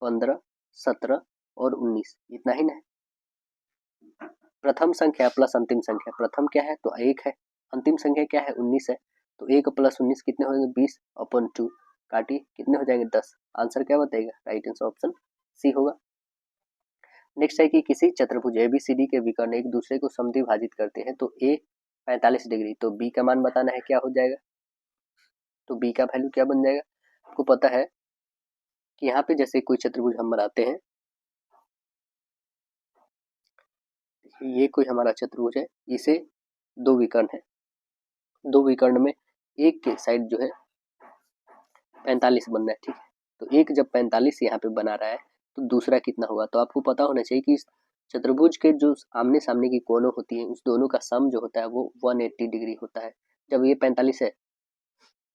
15 17 और 19, इतना ही ना है। प्रथम संख्या प्लस अंतिम संख्या, प्रथम क्या है तो 1 है, अंतिम संख्या क्या है 19 है। तो 1 प्लस 19 कितने हो जाएंगे, 20/2 काटिए कितने हो जाएंगे 10। आंसर क्या बताएगा, राइट आंसर ऑप्शन सी होगा। नेक्स्ट है कि किसी चतुर्भुज एबीसीडी के विकर्ण एक दूसरे को समद्विभाजित करते हैं तो ए 45 डिग्री, तो बी का मान बताना है क्या हो जाएगा। तो बी का वैल्यू क्या बन जाएगा, आपको पता है कि यहाँ पे जैसे कोई चतुर्भुज हम बनाते हैं, ये कोई हमारा चतुर्भुज है, इसे दो विकर्ण है, दो विकर्ण में एक के साइड जो है 45 बन रहा है। ठीक है, तो एक जब 45 यहाँ पे बना रहा है तो दूसरा कितना होगा। तो आपको पता होना चाहिए कि चतुर्भुज के जो आमने सामने की कोनों होती है उस दोनों का सम जो होता है वो 180 डिग्री होता है। जब ये 45 है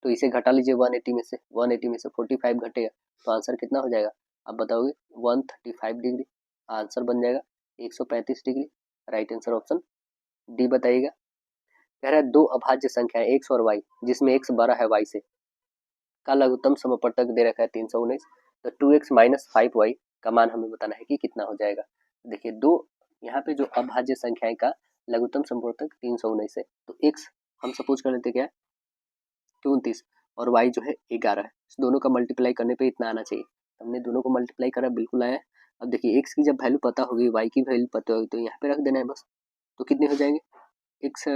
तो इसे घटा लीजिए 180 में से, 180 में से 45 घटेगा तो आंसर कितना हो जाएगा, आप बताओगे 135 डिग्री। आंसर बन जाएगा 135 degree. Right answer option D बताइएगा। कह रहा है दो अभाज्य संख्या है x और y जिसमें x बड़ा है y से का लघुत्तम समवर्तक दे रखा है 319। तो 2x माइनस 5y का मान हमें बताना है कि कितना हो जाएगा। देखिए दो यहाँ पे जो अभाज्य संख्याएं का लघुत्तम समवर्तक 319 है, तो x हम सपोज कर लेते क्या है 29 और y जो है 11 है। इस दोनों का मल्टीप्लाई करने पे इतना आना चाहिए। हमने दोनों को मल्टीप्लाई करा, बिल्कुल आया। अब देखिए x की जब वैल्यू पता होगी y की वैल्यू पता होगी तो यहाँ पे रख देना है बस। तो कितने हो जाएंगे, x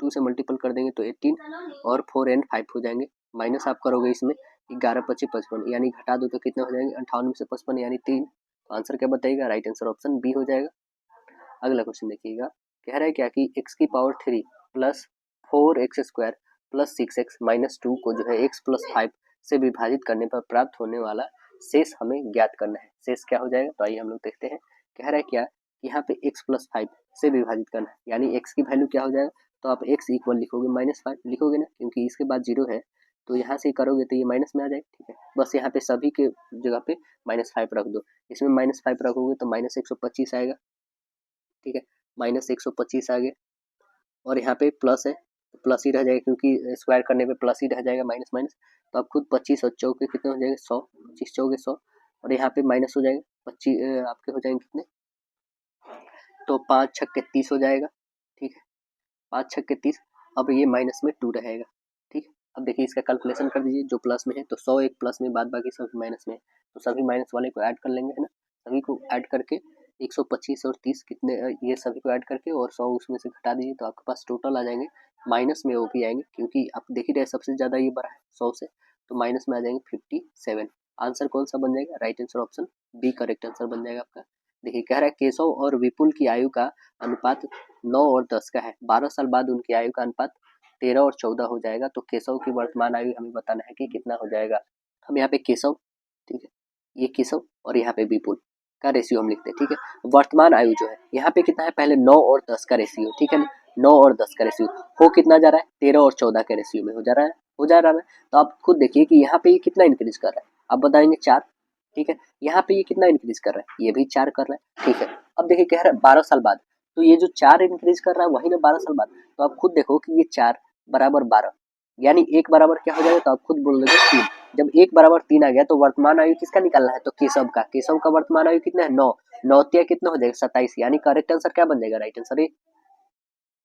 2 से मल्टीपल कर देंगे तो 18 और 4 एंड 5 हो जाएंगे। माइनस आप करोगे इसमें 11 25 55 यानी घटा दो तो कितने हो जाएंगे 58 में से 55 यानी 3। तो आंसर क्या बताइएगा, राइट आंसर ऑप्शन बी हो जाएगा। अगला क्वेश्चन देखिएगा, कह रहा है क्या कि x की power 3 plus 4x² plus 6x minus 2 को जो है x प्लस 5 से विभाजित करने पर प्राप्त होने वाला शेष हमें ज्ञात करना है। शेष क्या हो जाएगा, तो आइए हम लोग देखते हैं। कह रहा है क्या, यहाँ पे x प्लस 5 से विभाजित करना है, यानी x की वैल्यू क्या हो जाएगा, तो आप x इक्वल लिखोगे -5 लिखोगे ना, क्योंकि इसके बाद 0 है तो यहाँ से करोगे तो ये माइनस में आ जाएगा। ठीक है, बस यहाँ पे सभी के जगह पे -5 रख दो। इसमें -5 रखोगे तो -125 आएगा। ठीक है, -125 आ गया और यहाँ पे प्लस है तो प्लस ही रह जाएगा, क्योंकि स्क्वायर करने पे प्लस ही रह जाएगा, माइनस माइनस। तो आप खुद 25 और चौके कितने हो जाएंगे 100, 25 चौके 100, और यहाँ पे माइनस हो जाएगा 25, आपके हो जाएंगे कितने, तो 5 छक्के 30 हो जाएगा। ठीक है, 5 छक्के 30। अब ये माइनस में 2 रहेगा। ठीक है, अब देखिए इसका कैलकुलेशन कर दीजिए, जो प्लस में है तो 100 एक प्लस में, बाद बाकी सभी माइनस में है, तो सभी माइनस वाले को ऐड कर लेंगे, है ना। सभी को ऐड करके 125 और 30 कितने, ये सभी को ऐड करके और 100 उसमें से घटा दीजिए, तो आपके पास टोटल आ जाएंगे माइनस में, वो भी आएंगे क्योंकि आप देख ही रहे सबसे ज़्यादा ये बड़ा है 100 से, तो माइनस में आ जाएंगे 57। आंसर कौन सा बन जाएगा, right answer option B correct answer बन जाएगा आपका। देखिए कह रहा है केशव और विपुल की आयु का अनुपात 9 और 10 का है, 12 साल बाद उनकी आयु का अनुपात 13 और 14 हो जाएगा, तो केशव की वर्तमान आयु हमें बताना है कि कितना हो जाएगा। हम यहाँ पे केशव, ठीक है, ये केशव और यहाँ पे विपुल का रेशियो हम लिखते हैं। ठीक है, वर्तमान आयु जो है यहाँ पे कितना है, पहले 9 और 10 का रेशियो, ठीक है ना, 9 और 10 का रेशियो हो कितना जा रहा है, 13 और 14 के रेशियो में हो जा रहा है, हो जा रहा है। तो आप खुद देखिए कि यहाँ पे ये कितना इंक्रीज कर रहा है, आप बताएंगे 4। ठीक है, यहाँ पे ये कितना इंक्रीज कर रहा है, ये भी 4 कर रहा है। ठीक है, अब देखिए कह रहा है 12 साल बाद, तो ये जो 4 इंक्रीज कर रहा है वही ना 12 साल बाद, तो आप खुद देखो कि ये 4 बराबर 12, यानी 1 बराबर क्या हो जाएगा, तो आप खुद बोल दोगे 3। जब 1 बराबर 3 आ गया तो वर्तमान आयु किसका निकालना है, तो केशव का। केशव का वर्तमान आयु कितना है 9, 9 कितना हो जाएगा 27, यानी करेक्ट आंसर क्या बन जाएगा, राइट आंसर ये।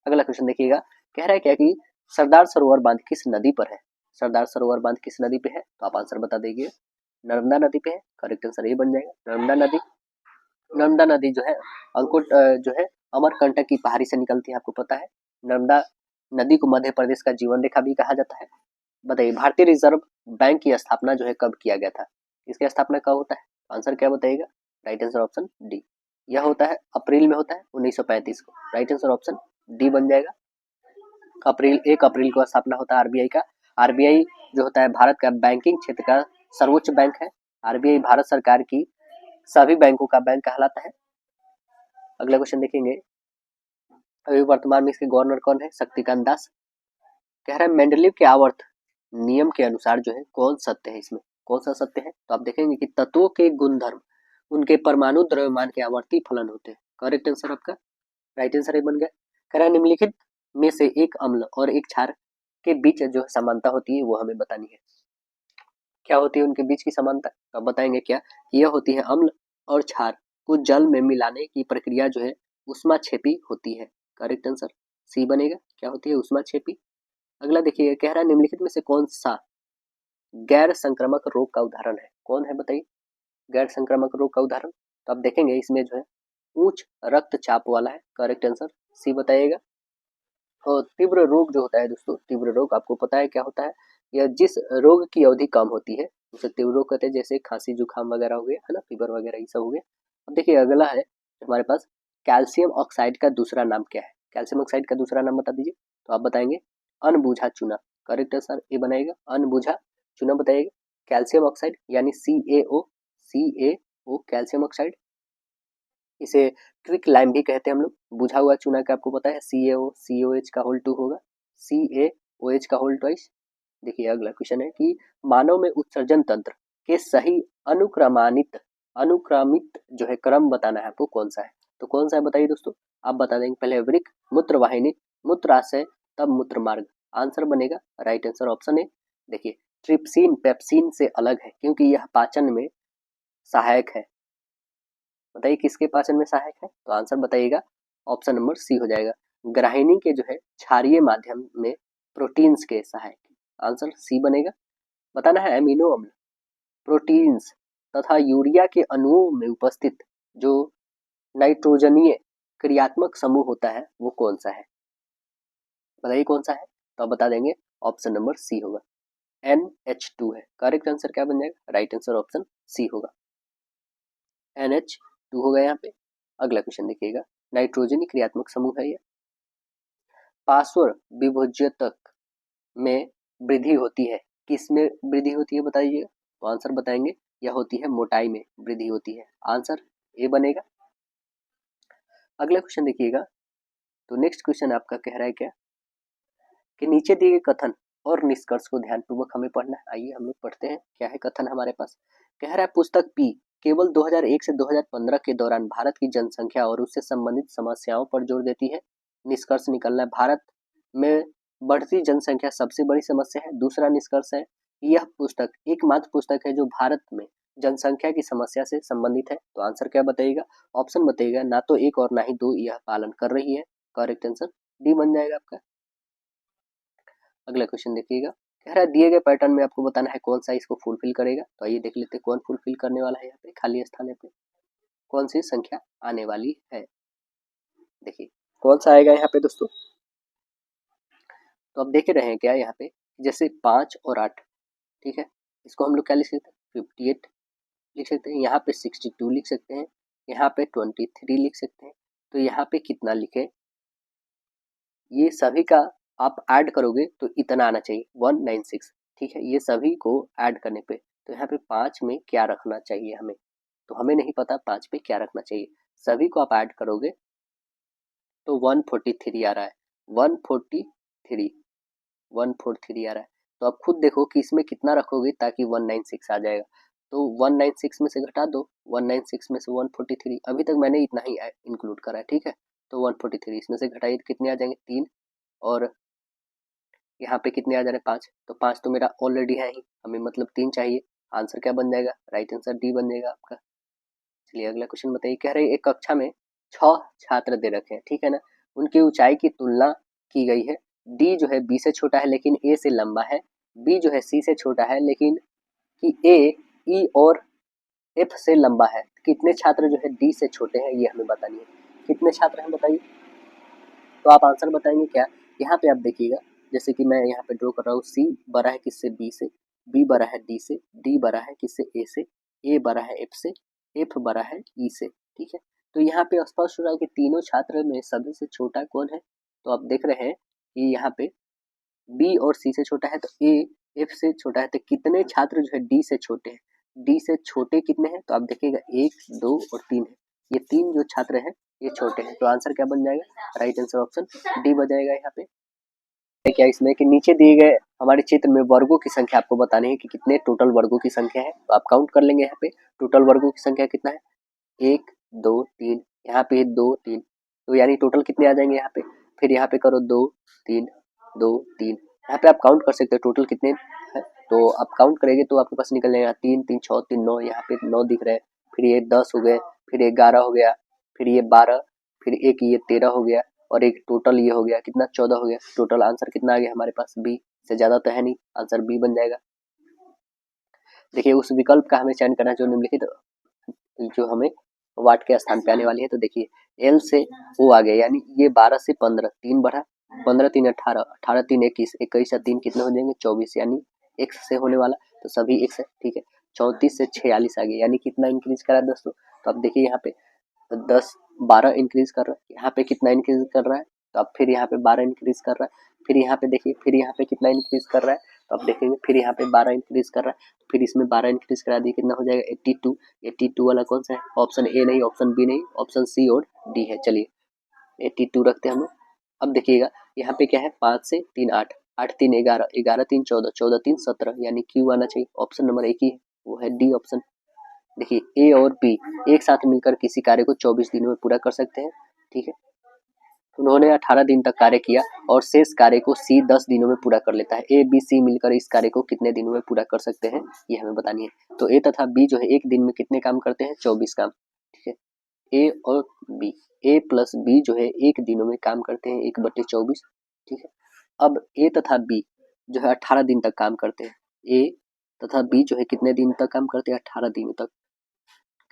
अगला क्वेश्चन देखिएगा, कह रहा है क्या कि सरदार सरोवर बांध किस नदी पर है, सरदार सरोवर बांध किस नदी पे है, तो आप आंसर बता दीजिए। नर्मदा नदी पे है, करेक्ट आंसर ये बन जाएगा नर्मदा नदी। नर्मदा नदी जो है अंकुट जो है अमरकंटक की पहाड़ी से निकलती है, आपको पता है। नर्मदा नदी को मध्य प्रदेश का जीवन रेखा भी कहा जाता है। बताइए भारतीय रिजर्व बैंक की स्थापना जो है कब किया गया था, इसकी स्थापना कब होता है, आंसर क्या बताइएगा, राइट आंसर ऑप्शन डी। यह होता है अप्रैल में होता है 1935 को, राइट आंसर ऑप्शन डी बन जाएगा। अप्रैल 1 अप्रैल को स्थापना होता है आरबीआई का। आरबीआई जो होता है भारत का बैंकिंग क्षेत्र का सर्वोच्च बैंक है। आरबीआई भारत सरकार की सभी बैंकों का बैंक कहलाता है। अगला क्वेश्चन देखेंगे, अभी वर्तमान में इसके गवर्नर कौन है, शक्तिकांत दास। कह रहा है मेंडलीव के आवर्त नियम के अनुसार जो है कौन सत्य है, इसमें कौन सा सत्य है, तो आप देखेंगे कि तत्वों के गुणधर्म उनके परमाणु द्रव्यमान के आवर्ती फलन होते हैं, करेक्ट आंसर आपका राइट आंसर ये बन गया। कह रहा है निम्नलिखित में से एक अम्ल और एक क्षार के बीच जो समानता होती है वो हमें बतानी है, क्या होती है उनके बीच की समानता, तो आप बताएंगे क्या, यह होती है अम्ल और क्षार को जल में मिलाने की प्रक्रिया जो है उष्माक्षेपी होती है, करेक्ट आंसर सी बनेगा, क्या होती है उष्माक्षेपी। अगला देखिए, कह रहा है निम्नलिखित में से कौन सा गैर संक्रामक रोग का उदाहरण है, कौन है बताइए गैर संक्रामक रोग का उदाहरण, तो आप देखेंगे इसमें जो है उच्च रक्तचाप वाला है, करेक्ट आंसर सी बताइएगा। और तीव्र रोग जो होता है दोस्तों, तीव्र रोग आपको पता है क्या होता है, यह जिस रोग की अवधि कम होती है उसे तीव्र रोग कहते हैं, जैसे खांसी जुकाम वगैरह हो गया है ना, फीवर वगैरह ये सब हो गया। अब देखिए अगला है हमारे पास कैल्शियम ऑक्साइड का दूसरा नाम क्या है, कैल्शियम ऑक्साइड का दूसरा नाम बता दीजिए, तो आप बताएंगे अनबुझा चूना, करेक्ट आंसर ये बनाएगा अनबुझा चूना बताइएगा। कैल्शियम ऑक्साइड यानी CaO कैल्शियम ऑक्साइड, इसे क्विक लाइम भी कहते हैं हम लोग। बुझा हुआ चूना का आपको पता है CaO का होल 2 होगा, CaOH का होल ट्वाइस। देखिए अगला क्वेश्चन है कि मानव में उत्सर्जन तंत्र के सही अनुक्रमित जो है क्रम बताना है आपको, कौन सा है, तो कौन सा है बताइए दोस्तों, आप बता देंगे पहले वृक्क, मूत्र वाहिनी, मूत्राशय, तब मूत्र मार्ग, आंसर बनेगा राइट आंसर ऑप्शन ए। देखिए ट्रिप्सिन पेप्सिन से अलग है क्योंकि यह पाचन में सहायक है, बताइए किसके पाचन में सहायक है, तो आंसर बताइएगा ऑप्शन नंबर सी हो जाएगा, ग्राहिनी के जो है क्षारीय माध्यम में प्रोटीन्स के सहायक, आंसर सी बनेगा। बताना है एमिनो अम्ल, प्रोटीन्स तथा यूरिया के अणुओं में उपस्थित जो नाइट्रोजनीय क्रियात्मक समूह होता है वो कौन सा है, बताइए कौन सा है, तो आप बता देंगे ऑप्शन नंबर सी होगा, NH2 है, करेक्ट आंसर क्या बन जाएगा, राइट आंसर ऑप्शन सी होगा, NH2 होगा यहाँ पे। अगला क्वेश्चन देखिएगा, नाइट्रोजनी क्रियात्मक समूह है ये, पार्श्व विभोज्यतक में वृद्धि होती है, किस में वृद्धि होती है बताइएगा, तो आंसर बताएंगे यह होती है मोटाई में वृद्धि होती है, आंसर ए बनेगा। अगला क्वेश्चन देखिएगा, तो नेक्स्ट क्वेश्चन आपका कह रहा है क्या कि नीचे दिए गए कथन और निष्कर्ष को ध्यानपूर्वक हमें पढ़ना है, आइए हम लोग पढ़ते हैं क्या है कथन हमारे पास। कह रहा है पुस्तक पी केवल 2001 से 2015 के दौरान भारत की जनसंख्या और उससे संबंधित समस्याओं पर जोर देती है, निष्कर्ष निकलना है भारत में बढ़ती जनसंख्या सबसे बड़ी समस्या है। दूसरा निष्कर्ष है, यह पुस्तक एकमात्र पुस्तक है जो भारत में जनसंख्या की समस्या से संबंधित है। तो आंसर क्या बताइएगा? ऑप्शन बताइएगा, ना तो एक और ना ही दो यह पालन कर रही है। करेक्ट आंसर डी बन जाएगा आपका। अगला क्वेश्चन देखिएगा, कह रहा है दिए गए पैटर्न में आपको बताना है कौन सा इसको फुलफिल करेगा। तो आइए देख लेते हैं कौन फुलफिल करने वाला है। यहाँ पे खाली स्थान पे कौन सी संख्या आने वाली है। देखिए कौन सा आएगा यहाँ पे दोस्तों। तो आप देख रहे हैं क्या यहाँ पे, जैसे 5 और 8, ठीक है, इसको हम लोग क्या लिख सकते हैं, 58 लिख सकते हैं, यहाँ पे 62 लिख सकते हैं, यहाँ पे 23 लिख सकते हैं। तो यहाँ पे कितना लिखे, ये सभी का आप ऐड करोगे तो इतना आना चाहिए 196, ठीक है। ये सभी को ऐड करने पे तो यहाँ पे 5 में क्या रखना चाहिए हमें, तो हमें नहीं पता 5 पे क्या रखना चाहिए। सभी को आप ऐड करोगे तो 143 आ रहा है, 143 आ रहा है। तो आप खुद देखो कि इसमें कितना रखोगे ताकि 196 आ जाएगा। तो 196 में से घटा दो, 196 में से 143, अभी तक मैंने इतना ही इंक्लूड करा है, ठीक है। तो 143 इसमें से घटाइए तो कितने आ जाएंगे 3, और यहाँ पे कितने आ जा रहे हैं 5, तो 5 तो मेरा ऑलरेडी है ही, हमें मतलब 3 चाहिए। आंसर क्या बन जाएगा, राइट आंसर डी बन जाएगा आपका। चलिए अगला क्वेश्चन बताइए, कह रहे एक कक्षा में 6 छात्र दे रखे हैं, ठीक है ना, उनकी ऊंचाई की तुलना की गई है। डी जो है बी से छोटा है लेकिन ए से लंबा है, बी जो है सी से छोटा है लेकिन कि ए ई और एफ से लंबा है। कितने छात्र जो है डी से छोटे हैं ये हमें बतानी है। कितने छात्र हैं बताइए, तो आप आंसर बताएंगे क्या। यहाँ पे आप देखिएगा, जैसे कि मैं यहाँ पे ड्रॉ कर रहा हूँ, सी बड़ा है किससे, बी से, बी बड़ा है डी से, डी बड़ा है किससे, ए से, ए बड़ा है एफ से, एफ बड़ा है ई से, ठीक है। तो यहाँ पे स्पष्ट हो रहा है कि तीनों छात्र में सभी से छोटा कौन है। तो आप देख रहे हैं कि यहाँ पे बी और सी से छोटा है, तो ए एफ से छोटा है, तो कितने छात्र जो है डी से छोटे हैं, डी से छोटे कितने हैं, तो आप देखिएगा 1 2 और 3 है, ये 3 जो छात्र हैं ये छोटे हैं। तो आंसर क्या बन जाएगा, राइट आंसर ऑप्शन डी बन जाएगा। यहाँ पे क्या इसमें कि नीचे दिए गए हमारे चित्र में वर्गों की संख्या आपको बतानी है कि कितने टोटल वर्गों की संख्या है। तो आप काउंट कर लेंगे, यहाँ पे टोटल वर्गों की संख्या कितना है, 1 2 3, यहाँ पे 2 3, तो यानी टोटल कितने आ जाएंगे यहाँ पे। फिर यहाँ पे करो 2 3 2 3, यहाँ पे आप काउंट कर सकते हो टोटल कितने है। तो आप काउंट करेंगे तो आपके पास निकल जाएगा 3 3 6 3 9, यहाँ पे 9 दिख रहे हैं, फिर ये 10 हो गए, फिर ये 11 हो गया, फिर ये 12, फिर एक ये 13 हो गया, और एक टोटल ये हो गया कितना 14 हो गया। टोटल आंसर कितना आ गया हमारे पास, बी से ज्यादा तो है नहीं, आंसर बी बन जाएगा। देखिए उस विकल्प का हमें चयन करना है जो निम्नलिखित जो हमें वाट के स्थान पे आने वाली है। तो देखिए एल से ओ आ गया, यानी ये 12 से 15, 3 बढ़ा, 15 3 18, 18 3 21, 21 से 3 कितने हो जाएंगे 24, यानी एक्स से होने वाला, तो सभी एक्स है, ठीक है। 34 से 46 आ गया, यानी कितना इंक्रीज करा दोस्तों। तो अब देखिए यहाँ पे तो 10 12 इंक्रीज कर रहा है, यहाँ पे कितना इंक्रीज कर रहा है, तो अब फिर यहाँ पे 12 इंक्रीज कर रहा है, फिर यहाँ पे देखिए फिर यहाँ पे कितना इंक्रीज कर रहा है, तो अब देखेंगे फिर यहाँ पे 12 इंक्रीज कर रहा है, फिर इसमें 12 इंक्रीज करा दिए, कितना हो जाएगा 82। 82 वाला कौन सा है, ऑप्शन ए नहीं, ऑप्शन बी नहीं, ऑप्शन सी और डी है। चलिए 82 रखते हैं हम लोग। अब देखिएगा यहाँ पे क्या है, 5 से 3 8, 8 3 11, 11 3 14, 14 3 17, यानी क्यू आना चाहिए, ऑप्शन नंबर एक ही है, वो है डी ऑप्शन। देखिए ए और बी एक साथ मिलकर किसी कार्य को 24 दिनों में पूरा कर सकते हैं, ठीक है। उन्होंने 18 दिन तक कार्य किया और शेष कार्य को सी 10 दिनों में पूरा कर लेता है। ए बी सी मिलकर इस कार्य को कितने दिनों में पूरा कर सकते हैं, ये हमें बतानी है। तो ए तथा बी जो है एक दिन में कितने काम करते हैं, 24 काम, ठीक है। ए और बी, ए प्लस बी जो है एक दिनों में काम करते हैं 1/24, ठीक है। अब ए तथा बी जो है 18 दिन तक काम करते हैं, ए तथा बी जो है कितने दिन तक काम करते हैं, 18 दिनों तक,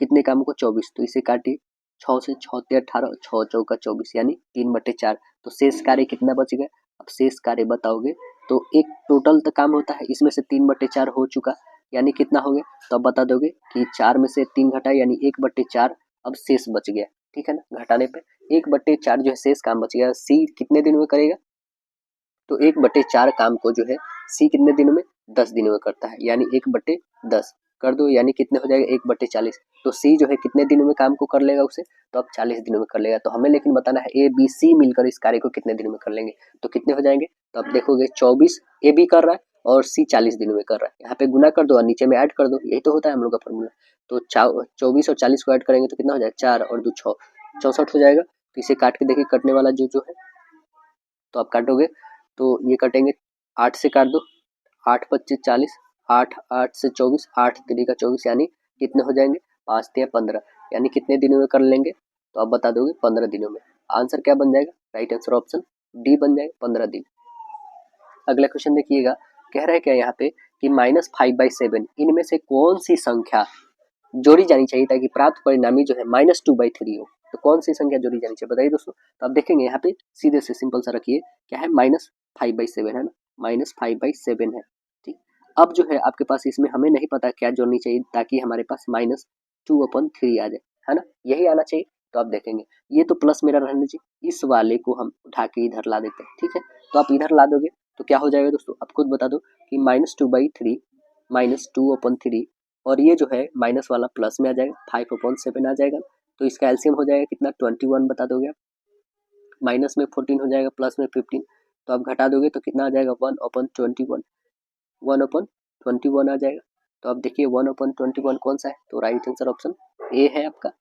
कितने कामों को 24, तो इसे काटिए 6 से 6 ते 18, 6 चौका 24, यानी 3/4, तो शेष कार्य कितना बच गया। अब शेष कार्य बताओगे तो एक टोटल तो काम होता है, इसमें से 3/4 हो चुका, यानी कितना हो गया, तो अब बता दोगे कि 4 में से 3 घटा यानी 1/4, अब शेष बच गया, ठीक है ना। घटाने पे 1/4 जो है शेष काम बच गया, सी कितने दिनों में करेगा, तो 1/4 काम को जो है सी कितने दिनों में, 10 दिनों में करता है, यानी 1/10 कर दो, यानी कितने हो जाएगा 1/40। तो सी जो है कितने दिनों में काम को कर लेगा उसे, तो अब 40 दिनों में कर लेगा। तो हमें लेकिन बताना है ए बी सी मिलकर इस कार्य को कितने दिनों में कर लेंगे, तो कितने हो जाएंगे, तो अब देखोगे 24 ए बी कर रहा है और सी 40 दिनों में कर रहा है, यहाँ पे गुना कर दो और नीचे में ऐड कर दो, यही तो होता है हम लोग का फॉर्मूला। तो 24 और 40 को ऐड करेंगे तो कितना हो जाएगा, 4 और 2 6, 64 हो जाएगा। तो इसे काट के देखिए कटने वाला जो जो है, तो आप काटोगे तो ये कटेंगे, 8 से काट दो, 8 25 40, 8 8 से 24, 8 3 का 24, यानी कितने हो जाएंगे, 5 3 15, यानी कितने दिनों में कर लेंगे, तो आप बता दोगे 15 दिनों में। आंसर क्या बन जाएगा, राइट आंसर ऑप्शन डी बन जाएगा, 15 दिन। अगला क्वेश्चन देखिएगा, कह रहा है क्या यहाँ पे कि -5/7 इनमें से कौन सी संख्या जोड़ी जानी चाहिए ताकि प्राप्त परिणामी जो है -2/3 हो, तो कौन सी संख्या जोड़ी जानी चाहिए बताइए दोस्तों। तो आप देखेंगे यहाँ पे सीधे से सिंपल सा रखिए, क्या है, -5/7 है ना, -5/7 है, ठीक। अब जो है आपके पास इसमें हमें नहीं पता क्या जोड़नी चाहिए ताकि हमारे पास -2/3 आ जाए, है ना, यही आना चाहिए। तो आप देखेंगे ये तो प्लस मेरा रहने चाहिए, इस वाले को हम उठा के इधर ला देते हैं, ठीक है। तो आप इधर ला दोगे तो क्या हो जाएगा दोस्तों, आप खुद बता दो कि -2/3 -2/3, और ये जो है माइनस वाला प्लस में आ जाएगा, 5/7 आ जाएगा। तो इसका एलसीएम हो जाएगा कितना, 21 बता दोगे आप। माइनस में 14 हो जाएगा, प्लस में 15, तो आप घटा दोगे तो कितना आ जाएगा, 1/21, 1/21 आ जाएगा। तो आप देखिए 1/21 कौन सा है, तो राइट आंसर ऑप्शन ए है आपका।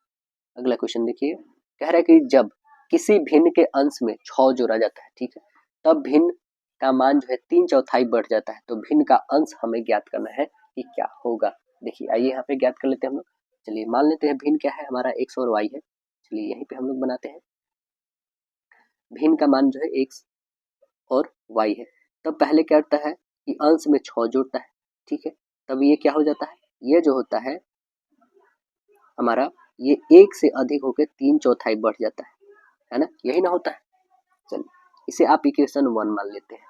अगला क्वेश्चन देखिए, कह रहा है कि जब किसी भिन्न के अंश में 6 जोड़ा जाता है, ठीक है, तब भिन्न का मान जो है 3/4 बढ़ जाता है, तो भिन्न का अंश हमें ज्ञात करना है कि क्या होगा। देखिए आइए यहाँ पे ज्ञात कर लेते हैं हम लोग। चलिए मान लेते हैं भिन्न क्या है हमारा, x और y है। चलिए यहीं पे हम लोग बनाते हैं, भिन्न का मान जो है x और y है। तब पहले क्या होता है कि अंश में 6 जोड़ता है, ठीक है। तब ये क्या हो जाता है, ये जो होता है हमारा, ये 1 से अधिक होकर 3/4 बढ़ जाता है ना, यही ना होता है। चलिए इसे आप इक्वेशन 1 मान लेते हैं।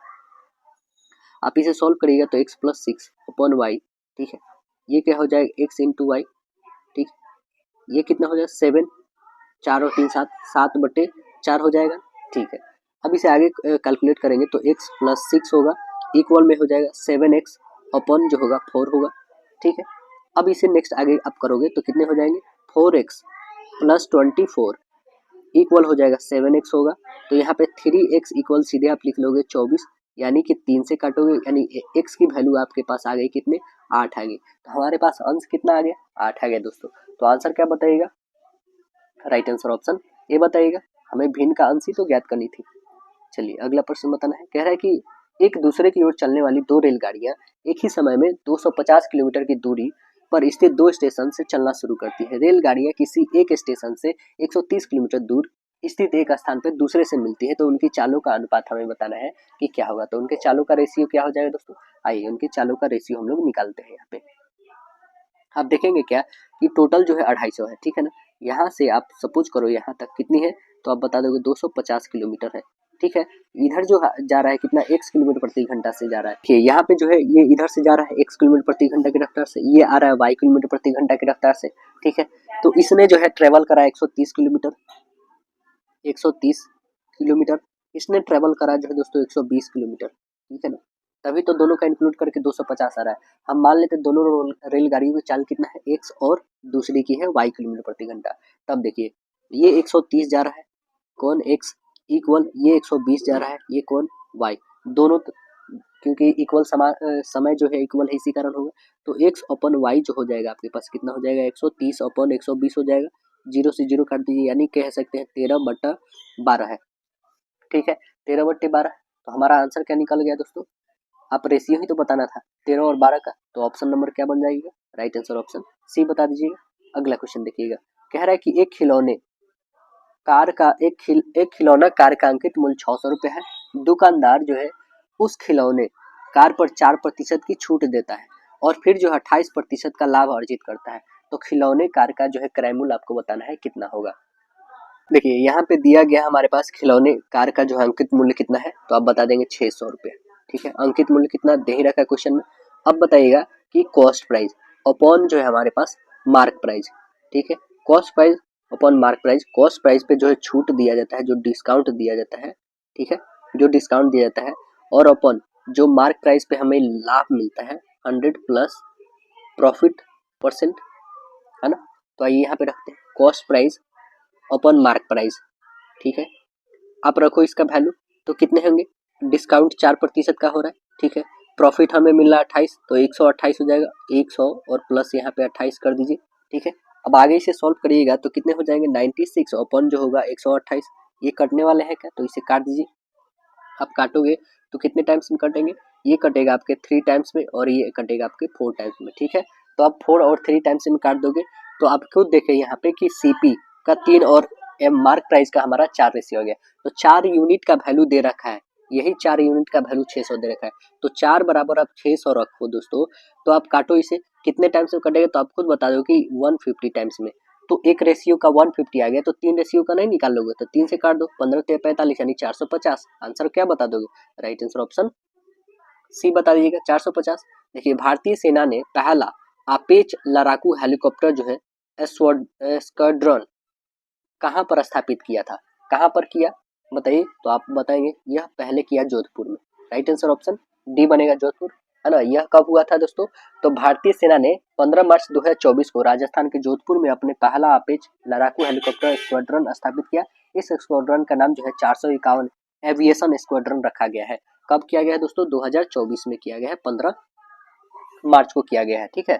आप इसे सॉल्व करिएगा तो x + 6/y, ठीक है, ये क्या हो जाएगा, x × y, ठीक, ये कितना हो जाएगा 7, 4 और 3 7, 7/4 हो जाएगा, ठीक है। अब इसे आगे कैलकुलेट करेंगे तो x + 6 होगा, इक्वल में हो जाएगा 7x अपन जो होगा 4 होगा, ठीक है। अब इसे नेक्स्ट आगे आप करोगे तो कितने हो जाएंगे, 4x + 24 इक्वल हो जाएगा 7x होगा। तो यहाँ पे 3x इक्वल सीधे आप लिख लोगे 24, यानी कि 3 से काटोगे, यानी x की वैल्यू आपके पास आ गई कितने, 8 आ गई। तो हमारे पास अंश कितना आ गया, 8 आ गया दोस्तों। तो आंसर क्या बताइएगा, राइट आंसर ऑप्शन ए बताइएगा। हमें भिन्न का अंश ही तो ज्ञात करनी थी। चलिए अगला प्रश्न बताना है, कह रहा है कि एक दूसरे की ओर चलने वाली 2 रेलगाड़ियां एक ही समय में 250 किलोमीटर की दूरी पर स्थित 2 स्टेशन से चलना शुरू करती है। रेलगाड़ियां किसी एक स्टेशन से 130 किलोमीटर दूर स्थित एक स्थान पर दूसरे से मिलती है, तो उनकी चालों का अनुपात हमें बताना है कि क्या होगा। तो उनके चालों का रेशियो क्या हो जाएगा दोस्तों, आइए उनके चालों का रेशियो हम लोग निकालते हैं। यहाँ पे आप देखेंगे क्या कि टोटल जो है 250 है, ठीक है ना। यहाँ से आप सपोज करो यहाँ तक कितनी है, तो आप बता दोगे 250 किलोमीटर है, ठीक है। इधर जो जा रहा है कितना, x किलोमीटर प्रति घंटा से जा रहा है, ठीक है। यहाँ पे जो है ये इधर से जा रहा है x किलोमीटर प्रति घंटा की रफ्तार से, ये आ रहा है y किलोमीटर प्रति घंटा की रफ्तार से, ठीक है। तो इसने जो है ट्रेवल करा 130 किलोमीटर, 130 किलोमीटर, इसने ट्रेवल करा जो है दोस्तों 120 किलोमीटर, ठीक है ना। तभी तो दोनों का इंक्लूड करके 250 आ रहा है। हम मान लेते हैं दोनों रेलगाड़ियों की चाल कितना है, x और दूसरी की है y किलोमीटर प्रति घंटा। तब देखिए ये 130 जा रहा है, कौन x इक्वल, ये 120 जा रहा है, ये कौन y, दोनों क्योंकि इक्वल समय जो है इक्वल है, इसी कारण होगा। तो x/y जो हो जाएगा आपके पास कितना हो जाएगा, 130/120 हो जाएगा। 0 से 0 काट दीजिए, यानी कह सकते हैं 13/12 है, ठीक है, 13/12। तो हमारा आंसर क्या निकल गया दोस्तों, आप रेशियो ही तो बताना था 13 और 12 का, तो ऑप्शन नंबर क्या बन जाएगा, राइट आंसर ऑप्शन सी बता दीजिएगा। अगला क्वेश्चन देखिएगा, कह रहा है कि एक खिलौना कार का अंकित मूल्य 600 रुपये है। दुकानदार जो है उस खिलौने कार पर 4% की छूट देता है और फिर जो 28% का लाभ अर्जित करता है, तो खिलौने कार का जो है क्रय मूल्य आपको बताना है कितना होगा। देखिए यहाँ पे दिया गया हमारे पास खिलौने कार का जो है अंकित मूल्य कितना है, तो आप बता देंगे 600 रुपये, ठीक है। अंकित मूल्य कितना दे ही रखा है क्वेश्चन में। अब बताइएगा कि कॉस्ट प्राइस अपॉन जो है हमारे पास मार्क प्राइस, ठीक है। Cost price upon mark price, cost price पे जो है छूट दिया जाता है, जो डिस्काउंट दिया जाता है, ठीक है, जो डिस्काउंट दिया जाता है, और अपॉन जो मार्क प्राइस पे हमें लाभ मिलता है 100 प्लस प्रॉफिट परसेंट, है ना। तो आइए यहाँ पे रखते हैं cost price upon mark price, ठीक है। आप रखो इसका वैल्यू, तो कितने होंगे, डिस्काउंट 4% का हो रहा है, ठीक है। प्रॉफिट हमें मिल रहा है 28, तो 128 हो जाएगा, 100 और प्लस यहाँ पे 28 कर दीजिए, ठीक है। अब आगे इसे सॉल्व करिएगा तो कितने हो जाएंगे, 96 अपन जो होगा 128, ये कटने वाले हैं क्या, तो इसे काट दीजिए। आप काटोगे तो कितने टाइम्स में कटेंगे, ये कटेगा आपके 3 टाइम्स में और ये कटेगा आपके 4 टाइम्स में, ठीक है। तो आप 4 और 3 टाइम्स में काट दोगे तो आप खुद देखें यहाँ पे कि सीपी का 3 और एम मार्क प्राइस का हमारा 4 रेशियो हो गया। तो 4 यूनिट का वैल्यू दे रखा है, यही 4 यूनिट का वैल्यू 600 दे रखा है। तो 4 बराबर आप 600 रखो दोस्तों, तो आप काटो इसे कितने टाइम्स में कटेगा, तो आप खुद बता दो कि 150 टाइम्स में। तो एक रेशियो का 150 आ गया, तो 3 रेशियो का नहीं निकाल लोगे, तो 3 से काट दो, 15 3 45 यानी 450। आंसर क्या बता दोगे, राइट आंसर ऑप्शन सी बता दीजिएगा 450। देखिए भारतीय सेना ने पहला अपेच लड़ाकू हेलीकॉप्टर जो है स्क्वाड्रन कहाँ पर स्थापित किया था, कहाँ पर किया बताइए, तो आप बताएंगे यह पहले किया जोधपुर में, राइट आंसर ऑप्शन डी बनेगा जोधपुर, है ना। यह कब हुआ था दोस्तों, तो भारतीय सेना ने 15 मार्च 2024 को राजस्थान के जोधपुर में अपने पहला अपेच लड़ाकू हेलीकॉप्टर स्क्वाड्रन स्थापित किया। इस स्क्वाड्रन का नाम जो है 451 एविएशन स्क्वाड्रन रखा गया है। कब किया गया है दोस्तों, 2024 में किया गया है, 15 मार्च को किया गया है, ठीक है।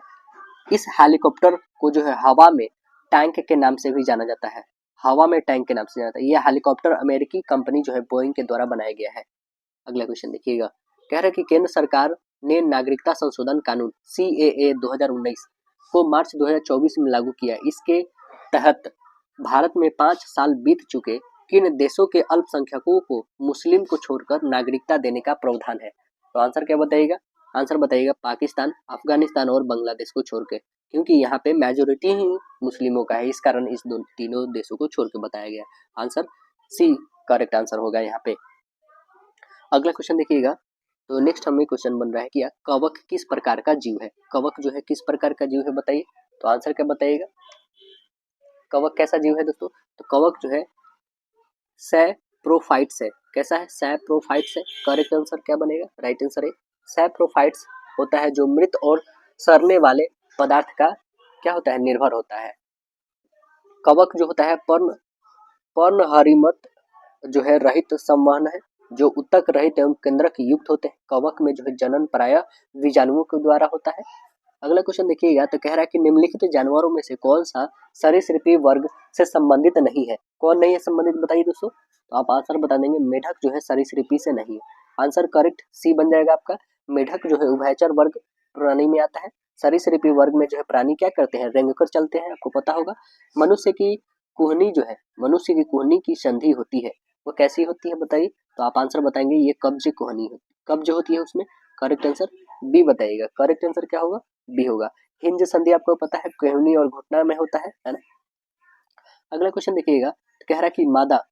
इस हेलीकॉप्टर को जो है हवा में टैंक के नाम से भी जाना जाता है, हवा में टैंक के नाम से जाना जाता है। यह हेलीकॉप्टर अमेरिकी कंपनी जो है बोइंग के द्वारा बनाया गया है। अगला क्वेश्चन देखिएगा, कह रहा है कि केंद्र सरकार ने नागरिकता संशोधन कानून CAA 2019 को मार्च 2024 में लागू किया। इसके तहत भारत में 5 साल बीत चुके किन देशों के अल्पसंख्यकों को मुस्लिम को छोड़कर नागरिकता देने का प्रावधान है। तो आंसर क्या बताइएगा, आंसर बताइएगा पाकिस्तान, अफगानिस्तान और बांग्लादेश को छोड़ के, क्योंकि यहाँ पे मेजोरिटी ही मुस्लिमों का है, इस कारण इस तीनों देशों को छोड़ के बताया गया। आंसर सी करेक्ट आंसर होगा यहाँ पे। अगला क्वेश्चन देखिएगा, तो नेक्स्ट हमें क्वेश्चन बन रहा है कि कवक किस प्रकार का जीव है, कवक जो है किस प्रकार का जीव है बताइए, तो आंसर क्या बताइएगा, कवक कैसा जीव है दोस्तों, तो कवक जो है सैप्रोफाइट्स है, कैसा है, सैप्रोफाइट्स है। करेक्ट आंसर क्या बनेगा, राइट आंसर है सैप्रोफाइट्स होता है, जो मृत और सड़ने वाले पदार्थ का क्या होता है, निर्भर होता है। कवक जो होता है पर्णहरिमत जो है रहित संवहन है, जो उत्तक रहित एवं केंद्रक युक्त होते हैं। कवक में जो है जनन प्रायः बीजाणुओं के द्वारा होता है। अगला क्वेश्चन देखिएगा, तो कह रहा है कि निम्नलिखित जानवरों में से कौन सा सरीसृपी वर्ग से संबंधित नहीं है, कौन नहीं है संबंधित बताइए दोस्तों, तो आप आंसर बता देंगे मेढक जो है सरीसृपी से नहीं है। आंसर करेक्ट सी बन जाएगा आपका। मेढक जो है उभयचर वर्ग प्राणी में आता है। सरीसृपी वर्ग में जो है प्राणी क्या करते हैं, रेंग कर चलते हैं, आपको पता होगा। मनुष्य की कुहनी जो है, मनुष्य की कुहनी की संधि होती है, वो कैसी होती है बताइए, तो आप आंसर बताएंगे ये कब्ज कुहनी होती, कब्ज होती है उसमें। करेक्ट आंसर बी बताइएगा, करेक्ट आंसर क्या होगा, बी होगा। हिंज संधि आपको पता है कुहनी और घुटना में होता है ना। अगला क्वेश्चन देखिएगा, तो कह रहा है कि मादा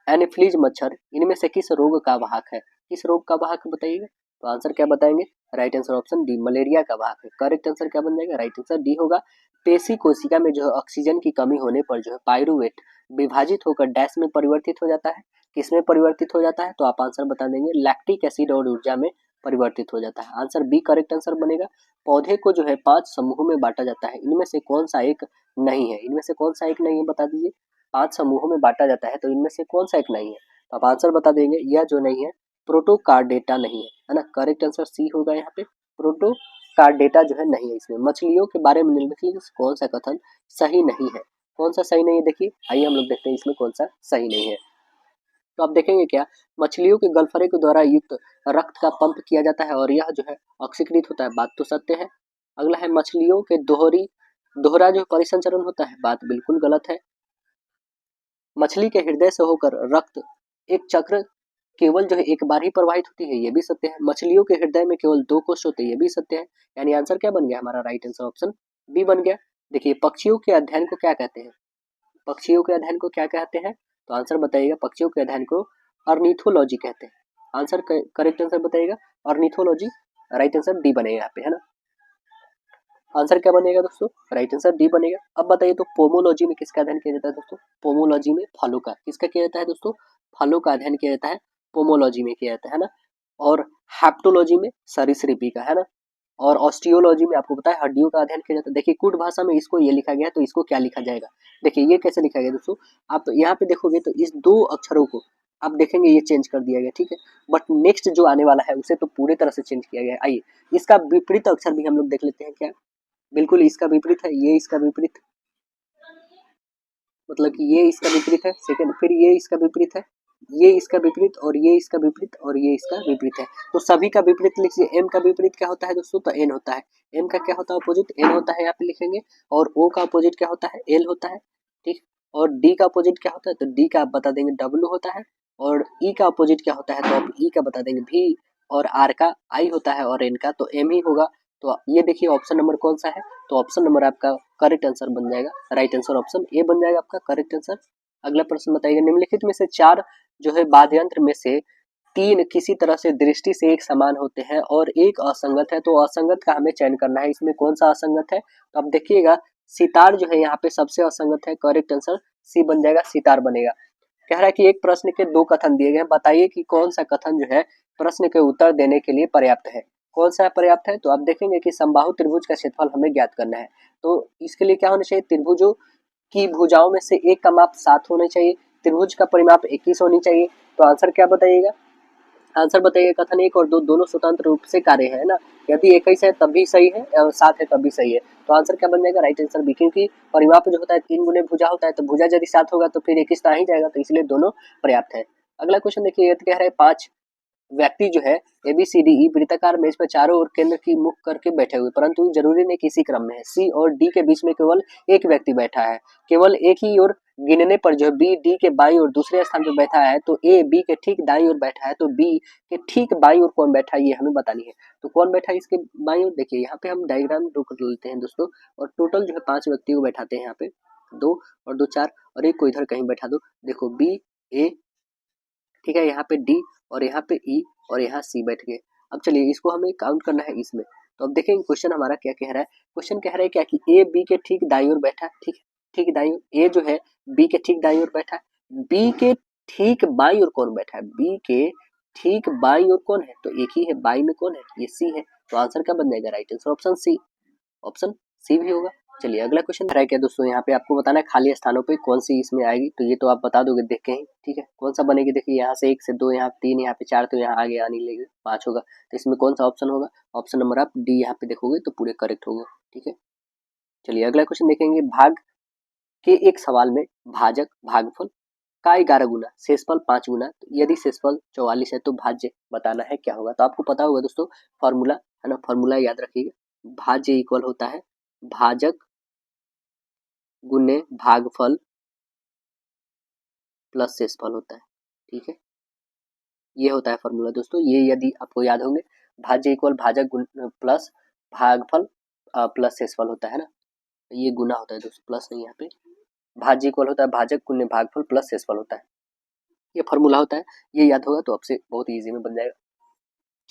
एनाफिलीज मच्छर इनमें से किस रोग का वाहक है, किस रोग का वाहक बताइएगा, तो आंसर क्या बताएंगे, right answer option D malaria का वाहक है। करेक्ट आंसर क्या बन जाएगा, राइट आंसर डी होगा। पेशी कोशिका में जो है ऑक्सीजन की कमी होने पर जो है पायरुवेट विभाजित होकर डैश में परिवर्तित हो जाता है, किसमें परिवर्तित हो जाता है, तो आप आंसर बता देंगे लैक्टिक एसिड और ऊर्जा में परिवर्तित हो जाता है। आंसर बी करेक्ट आंसर बनेगा। पौधे को जो है 5 समूहों में बांटा जाता है, इनमें से कौन सा एक नहीं है, इनमें से कौन सा एक नहीं है बता दीजिए। 5 समूहों में बांटा जाता है, तो इनमें से कौन सा एक नहीं है, तो आप आंसर बता देंगे यह जो नहीं है प्रोटोकार्डेटा नहीं है ना। करेक्ट आंसर सी होगा यहाँ पे, प्रोटोकार्डेटा जो है नहीं है इसमें। मछलियों के बारे में निम्नलिखित कौन सा कथन सही नहीं है, कौन सा सही नहीं है देखिए, आइए हम लोग देखते हैं इसमें कौन सा सही नहीं है। तो आप देखेंगे क्या, मछलियों के गलफरे के द्वारा युक्त रक्त का पंप किया जाता है और यह जो है ऑक्सीकृत होता है, बात तो सत्य है। अगला है मछलियों के दोहरा जो परिसंचरण होता है, बात बिल्कुल गलत है। मछली के हृदय से होकर रक्त एक चक्र केवल जो है एक बार ही प्रवाहित होती है, ये भी सत्य है। मछलियों के हृदय में केवल 2 कोष होते हैं, ये भी सत्य है। यानी आंसर क्या बन गया हमारा, राइट आंसर ऑप्शन बी बन गया। देखिए पक्षियों के अध्ययन को क्या कहते हैं, पक्षियों के अध्ययन को क्या कहते हैं, तो आंसर बताइएगा पक्षियों के अध्ययन को ऑर्निथोलॉजी कहते हैं। आंसर करेक्ट आंसर बताइएगा ऑर्निथोलॉजी, राइट आंसर डी बनेगा यहाँ पे, है ना। आंसर क्या बनेगा दोस्तों, राइट आंसर डी बनेगा। अब बताइए तो पोमोलॉजी में किसका अध्ययन किया जाता है दोस्तों, पोमोलॉजी में फलों का, किसका किया जाता है दोस्तों, फलों का अध्ययन किया जाता है, पोमोलॉजी में किया जाता है ना। और हैप्टोलॉजी में सरीसृपी का, है ना। और ऑस्टियोलॉजी में आपको पता है हड्डियों का अध्ययन किया जाता है। देखिए कुट भाषा में इसको ये लिखा गया है, तो इसको क्या लिखा जाएगा, देखिए ये कैसे लिखा गया दोस्तों, आप यहाँ पे देखोगे तो इस 2 अक्षरों को आप देखेंगे ये चेंज कर दिया गया, ठीक है। बट नेक्स्ट जो आने वाला है उसे तो पूरे तरह से चेंज किया गया है। आइए इसका विपरीत अक्षर भी हम लोग देख लेते हैं, क्या बिल्कुल इसका विपरीत है, ये इसका विपरीत, मतलब कि ये इसका विपरीत है, सेकंड, फिर ये इसका विपरीत है, ये इसका विपरीत और ये इसका विपरीत और ये इसका विपरीत है, तो सभी का विपरीत लिखिए। एम का विपरीत क्या होता है दोस्तों, तो एन होता है। एम का क्या होता है अपोजिट, एन होता है, यहाँ पे लिखेंगे। और ओ का अपोजिट क्या होता है, एल होता है, ठीक। और डी का अपोजिट क्या होता है, तो डी का आप बता देंगे डब्ल्यू होता है। और ई का अपोजिट क्या होता है, तो आप ई का बता देंगे भी। और आर का आई होता है और एन का तो एम ही होगा। तो ये देखिए ऑप्शन नंबर कौन सा है, तो ऑप्शन नंबर आपका करेक्ट आंसर बन जाएगा, राइट आंसर ऑप्शन ए बन जाएगा आपका करेक्ट आंसर। अगला प्रश्न बताइए, निम्नलिखित में से चार जो है वाद्य यंत्र में से तीन किसी तरह से दृष्टि से एक समान होते हैं और एक असंगत है, तो असंगत का हमें चयन करना है। इसमें कौन सा असंगत है, तो आप देखिएगा सितार जो है यहाँ पे सबसे असंगत है, करेक्ट आंसर सी बन जाएगा, सितार बनेगा। कह रहा है कि एक प्रश्न के दो कथन दिए गए, बताइए कि कौन सा कथन जो है प्रश्न के उत्तर देने के लिए पर्याप्त है। कौन सा पर्याप्त है, तो आप देखेंगे कि समबाहु त्रिभुज का क्षेत्रफल हमें ज्ञात करना है। तो इसके लिए क्या होना चाहिए, त्रिभुजों की भुजाओं में से एक का माप 7 होना चाहिए, त्रिभुज का परिमाप 21 होनी चाहिए। तो आंसर क्या बताइएगा, आंसर बताइए। कथन एक और दो दोनों स्वतंत्र रूप से कार्य है ना, यदि 21 है तब भी सही है और 7 है तब भी सही है। तो आंसर क्या बन जाएगा, राइट आंसर बी, क्योंकि परिमाप जो होता है 3 गुने भुजा होता है, तो भुजा यदि 7 होगा तो फिर 21 तो आ ही जाएगा, तो इसलिए दोनों पर्याप्त है। अगला क्वेश्चन देखिए, कह रहा है 5 व्यक्ति जो है ABCDE वृत्ताकार मेज पर चारों ओर केंद्र की मुख करके बैठे हुए, परंतु जरूरी नहीं किसी क्रम में है। C और D के बीच में केवल एक व्यक्ति बैठा है, केवल एक ही ओर गिनने पर जो B D के बाईं ओर दूसरे स्थान पर बैठा है, तो A B के ठीक दाईं ओर बैठा है, तो B के ठीक बाईं ओर कौन बैठा है ये हमें बतानी है। तो कौन बैठा है इसके बाईं ओर, देखिए यहाँ पे हम डायग्राम ड्रॉ कर लेते हैं दोस्तों। और टोटल जो है 5 व्यक्ति को बैठाते हैं यहाँ पे, 2 और 2 4, और एक को इधर कहीं बैठा दो। देखो B A, ठीक है, यहाँ पे डी और यहाँ पे ई और यहाँ सी बैठ गए। अब चलिए इसको हमें काउंट करना है इसमें। तो अब देखेंगे क्वेश्चन हमारा क्या कह रहा है। क्वेश्चन कह रहा है क्या कि ए बी के ठीक दाईं ओर बैठा है, ठीक है, ठीक दाईं ओर। ए जो है बी के ठीक दाईं ओर बैठा है। बी के ठीक बाईं ओर कौन बैठा है, बी के ठीक बाईं ओर कौन है, तो एक ही है, बाईं में कौन है, ये सी है। तो आंसर क्या बन जाएगा, right answer option C, option C भी होगा। चलिए अगला क्वेश्चन है क्या दोस्तों, यहाँ पे आपको बताना है खाली स्थानों पे कौन सी इसमें आएगी, तो ये तो आप बता दोगे देख के ही, ठीक है। कौन सा बनेगी, देखिए यहाँ से 1 से 2, यहाँ 3, यहाँ पे 4, तो यहाँ आगे आने लगे 5 होगा। तो इसमें कौन सा ऑप्शन होगा, ऑप्शन नंबर आप डी यहाँ पे देखोगे तो पूरे करेक्ट होगा, ठीक है। चलिए अगला क्वेश्चन देखेंगे, भाग के एक सवाल में भाजक भागफल का 11 गुना, शेषफल 5 गुना, तो यदि शेषफल 44 है तो भाज्य बताना है क्या होगा। तो आपको पता होगा दोस्तों फॉर्मूला है ना, फॉर्मूला याद रखिएगा। भाज्य इक्वल होता है भाजक गुने भागफल प्लस शेषफल होता है, ठीक है। ये होता है फॉर्मूला दोस्तों, ये यदि आपको याद होंगे, भाज्य इक्वल भाजक गुण प्लस भागफल प्लस शेषफल होता है ना, ये गुना होता है दोस्तों, प्लस नहीं, यहाँ पे भाज्य इक्वल होता है भाजक गुने भागफल प्लस शेषफल होता है, ये फॉर्मूला होता है। ये याद होगा तो आपसे बहुत ईजी में बन जाएगा।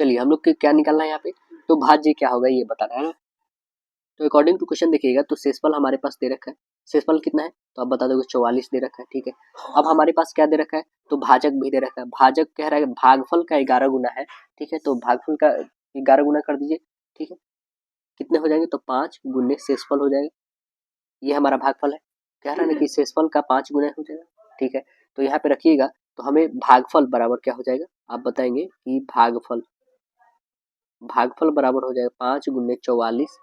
चलिए हम लोग के क्या निकालना है यहाँ पे, तो भाज्य क्या होगा ये बताना है ना। तो अकॉर्डिंग टू क्वेश्चन देखिएगा, तो शेषफल हमारे पास दे रखा है, शेषफल कितना है तो आप बता दोगे 44 दे रखा है, ठीक है। अब हमारे पास क्या दे रखा है, तो भाजक भी दे रखा है। भाजक कह रहा है भागफल का 11 गुना है, ठीक है, तो भागफल का 11 गुना कर दीजिए, ठीक है। कितने हो जाएंगे, तो 5 गुने शेषफल हो जाएगा, ये हमारा भागफल है। कह रहा है ना कि शेषफल का 5 गुना हो जाएगा, ठीक है। तो यहाँ पे रखिएगा, तो हमें भागफल बराबर क्या हो जाएगा, आप बताएंगे कि भागफल भागफल बराबर हो जाएगा 5 गुने 44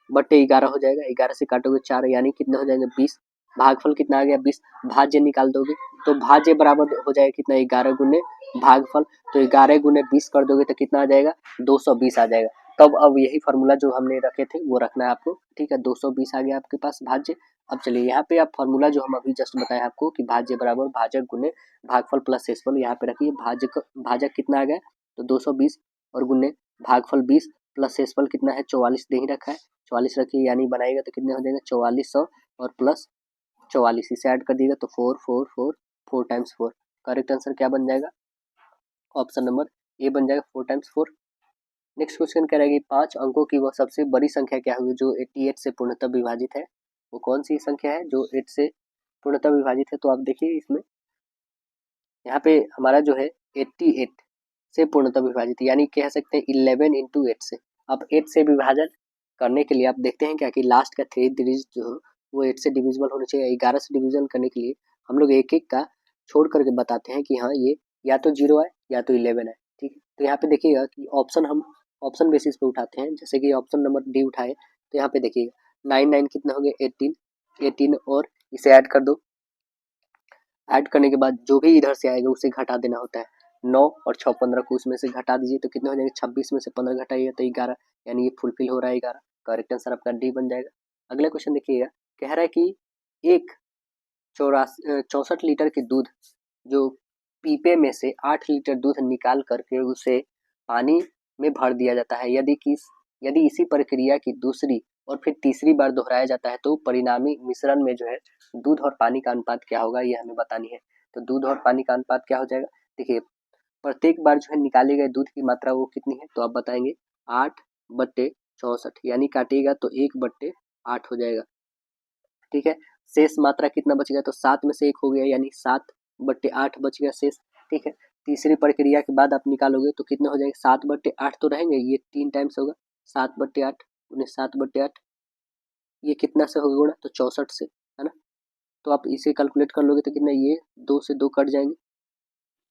बट्टे 11 हो जाएगा। 11 से काटोगे 4, यानी कितने हो जाएंगे 20। भागफल कितना आ गया 20, भाज्य निकाल दोगे तो भाज्य बराबर हो जाएगा कितना, 11 गुने भागफल, तो 11 गुने 20 कर दोगे तो कितना आ जाएगा 220 आ जाएगा। तब अब यही फार्मूला जो हमने रखे थे वो रखना है आपको, ठीक है। 220 आ गया आपके पास भाज्य। अब चलिए यहाँ पे आप फार्मूला जो हम अभी जस्ट बताए आपको कि भाज्य बराबर भाजक गुने भागफल प्लस शेषफल, यहाँ पे रखिए भाजक कितना आ गया, तो 220 और गुने भागफल 20 प्लस शेषफल कितना है 44 दे ही रखा है, 44 रखिए, यानी बनाएगा तो कितने हो जाएगा 4400 और प्लस 44 इसे ऐड कर दिएगा तो 4 टाइम्स 4। करेक्ट आंसर क्या बन जाएगा, ऑप्शन नंबर ए बन जाएगा 4 टाइम्स 4। नेक्स्ट क्वेश्चन कह रहा है कि 5 अंकों की वह सबसे बड़ी संख्या क्या हुई जो 88 से पूर्णतः विभाजित है, वो कौन सी संख्या है जो 8 से पूर्णतः विभाजित है। तो आप देखिए इसमें यहाँ पे हमारा जो है 88 से पूर्णतः विभाजित, यानी कह सकते हैं 11 इंटू 8 से। अब 8 से विभाजन करने के लिए आप देखते हैं क्या कि लास्ट का 3 डिजिट जो हो वो 8 से डिविजिबल होना चाहिए। 11 से डिविजन करने के लिए हम लोग एक एक का छोड़ करके बताते हैं कि हाँ ये या तो 0 है या तो 11 है, ठीक है। तो यहाँ पे देखिएगा कि ऑप्शन हम ऑप्शन बेसिस पे उठाते हैं, जैसे कि ऑप्शन नंबर डी उठाए तो यहाँ पे देखिएगा 9 9 कितने हो गए 18 और इसे ऐड कर दो ऐड करने के बाद जो भी इधर से आएगा उसे घटा देना होता है। 9 और 6 15 को उसमें से घटा दीजिए तो कितने हो जाएंगे, 26 में से 15 घटाइएगा तो 11, यानी ये फुलफिल हो रहा है 11। करेक्ट आंसर आपका डी बन जाएगा। अगला क्वेश्चन देखिएगा, कह रहा है कि एक 64 लीटर के दूध जो पीपे में से 8 लीटर दूध निकाल करके उसे पानी में भर दिया जाता है, यदि इसी प्रक्रिया की दूसरी और फिर तीसरी बार दोहराया जाता है तो परिणामी मिश्रण में जो है दूध और पानी का अनुपात क्या होगा, ये हमें बतानी है। तो दूध और पानी का अनुपात क्या हो जाएगा, देखिए प्रत्येक बार जो है निकाले गए दूध की मात्रा वो कितनी है, तो आप बताएंगे 8/64, यानी काटिएगा तो 1/8 हो जाएगा। ठीक है, शेष मात्रा कितना बच गया, तो 7 में से 1 हो गया, यानी 7/8 बच गया शेष। ठीक है, तीसरी प्रक्रिया के बाद आप निकालोगे तो कितने हो जाएंगे, 7/8 तो रहेंगे, ये 3 टाइम्स होगा, 7/8 उन्हें 7/8, ये कितना से होगा गुणा, तो 64 से, है ना। तो आप इसे कैलकुलेट कर लोगे तो कितना, ये 2 से 2 कट जाएंगे,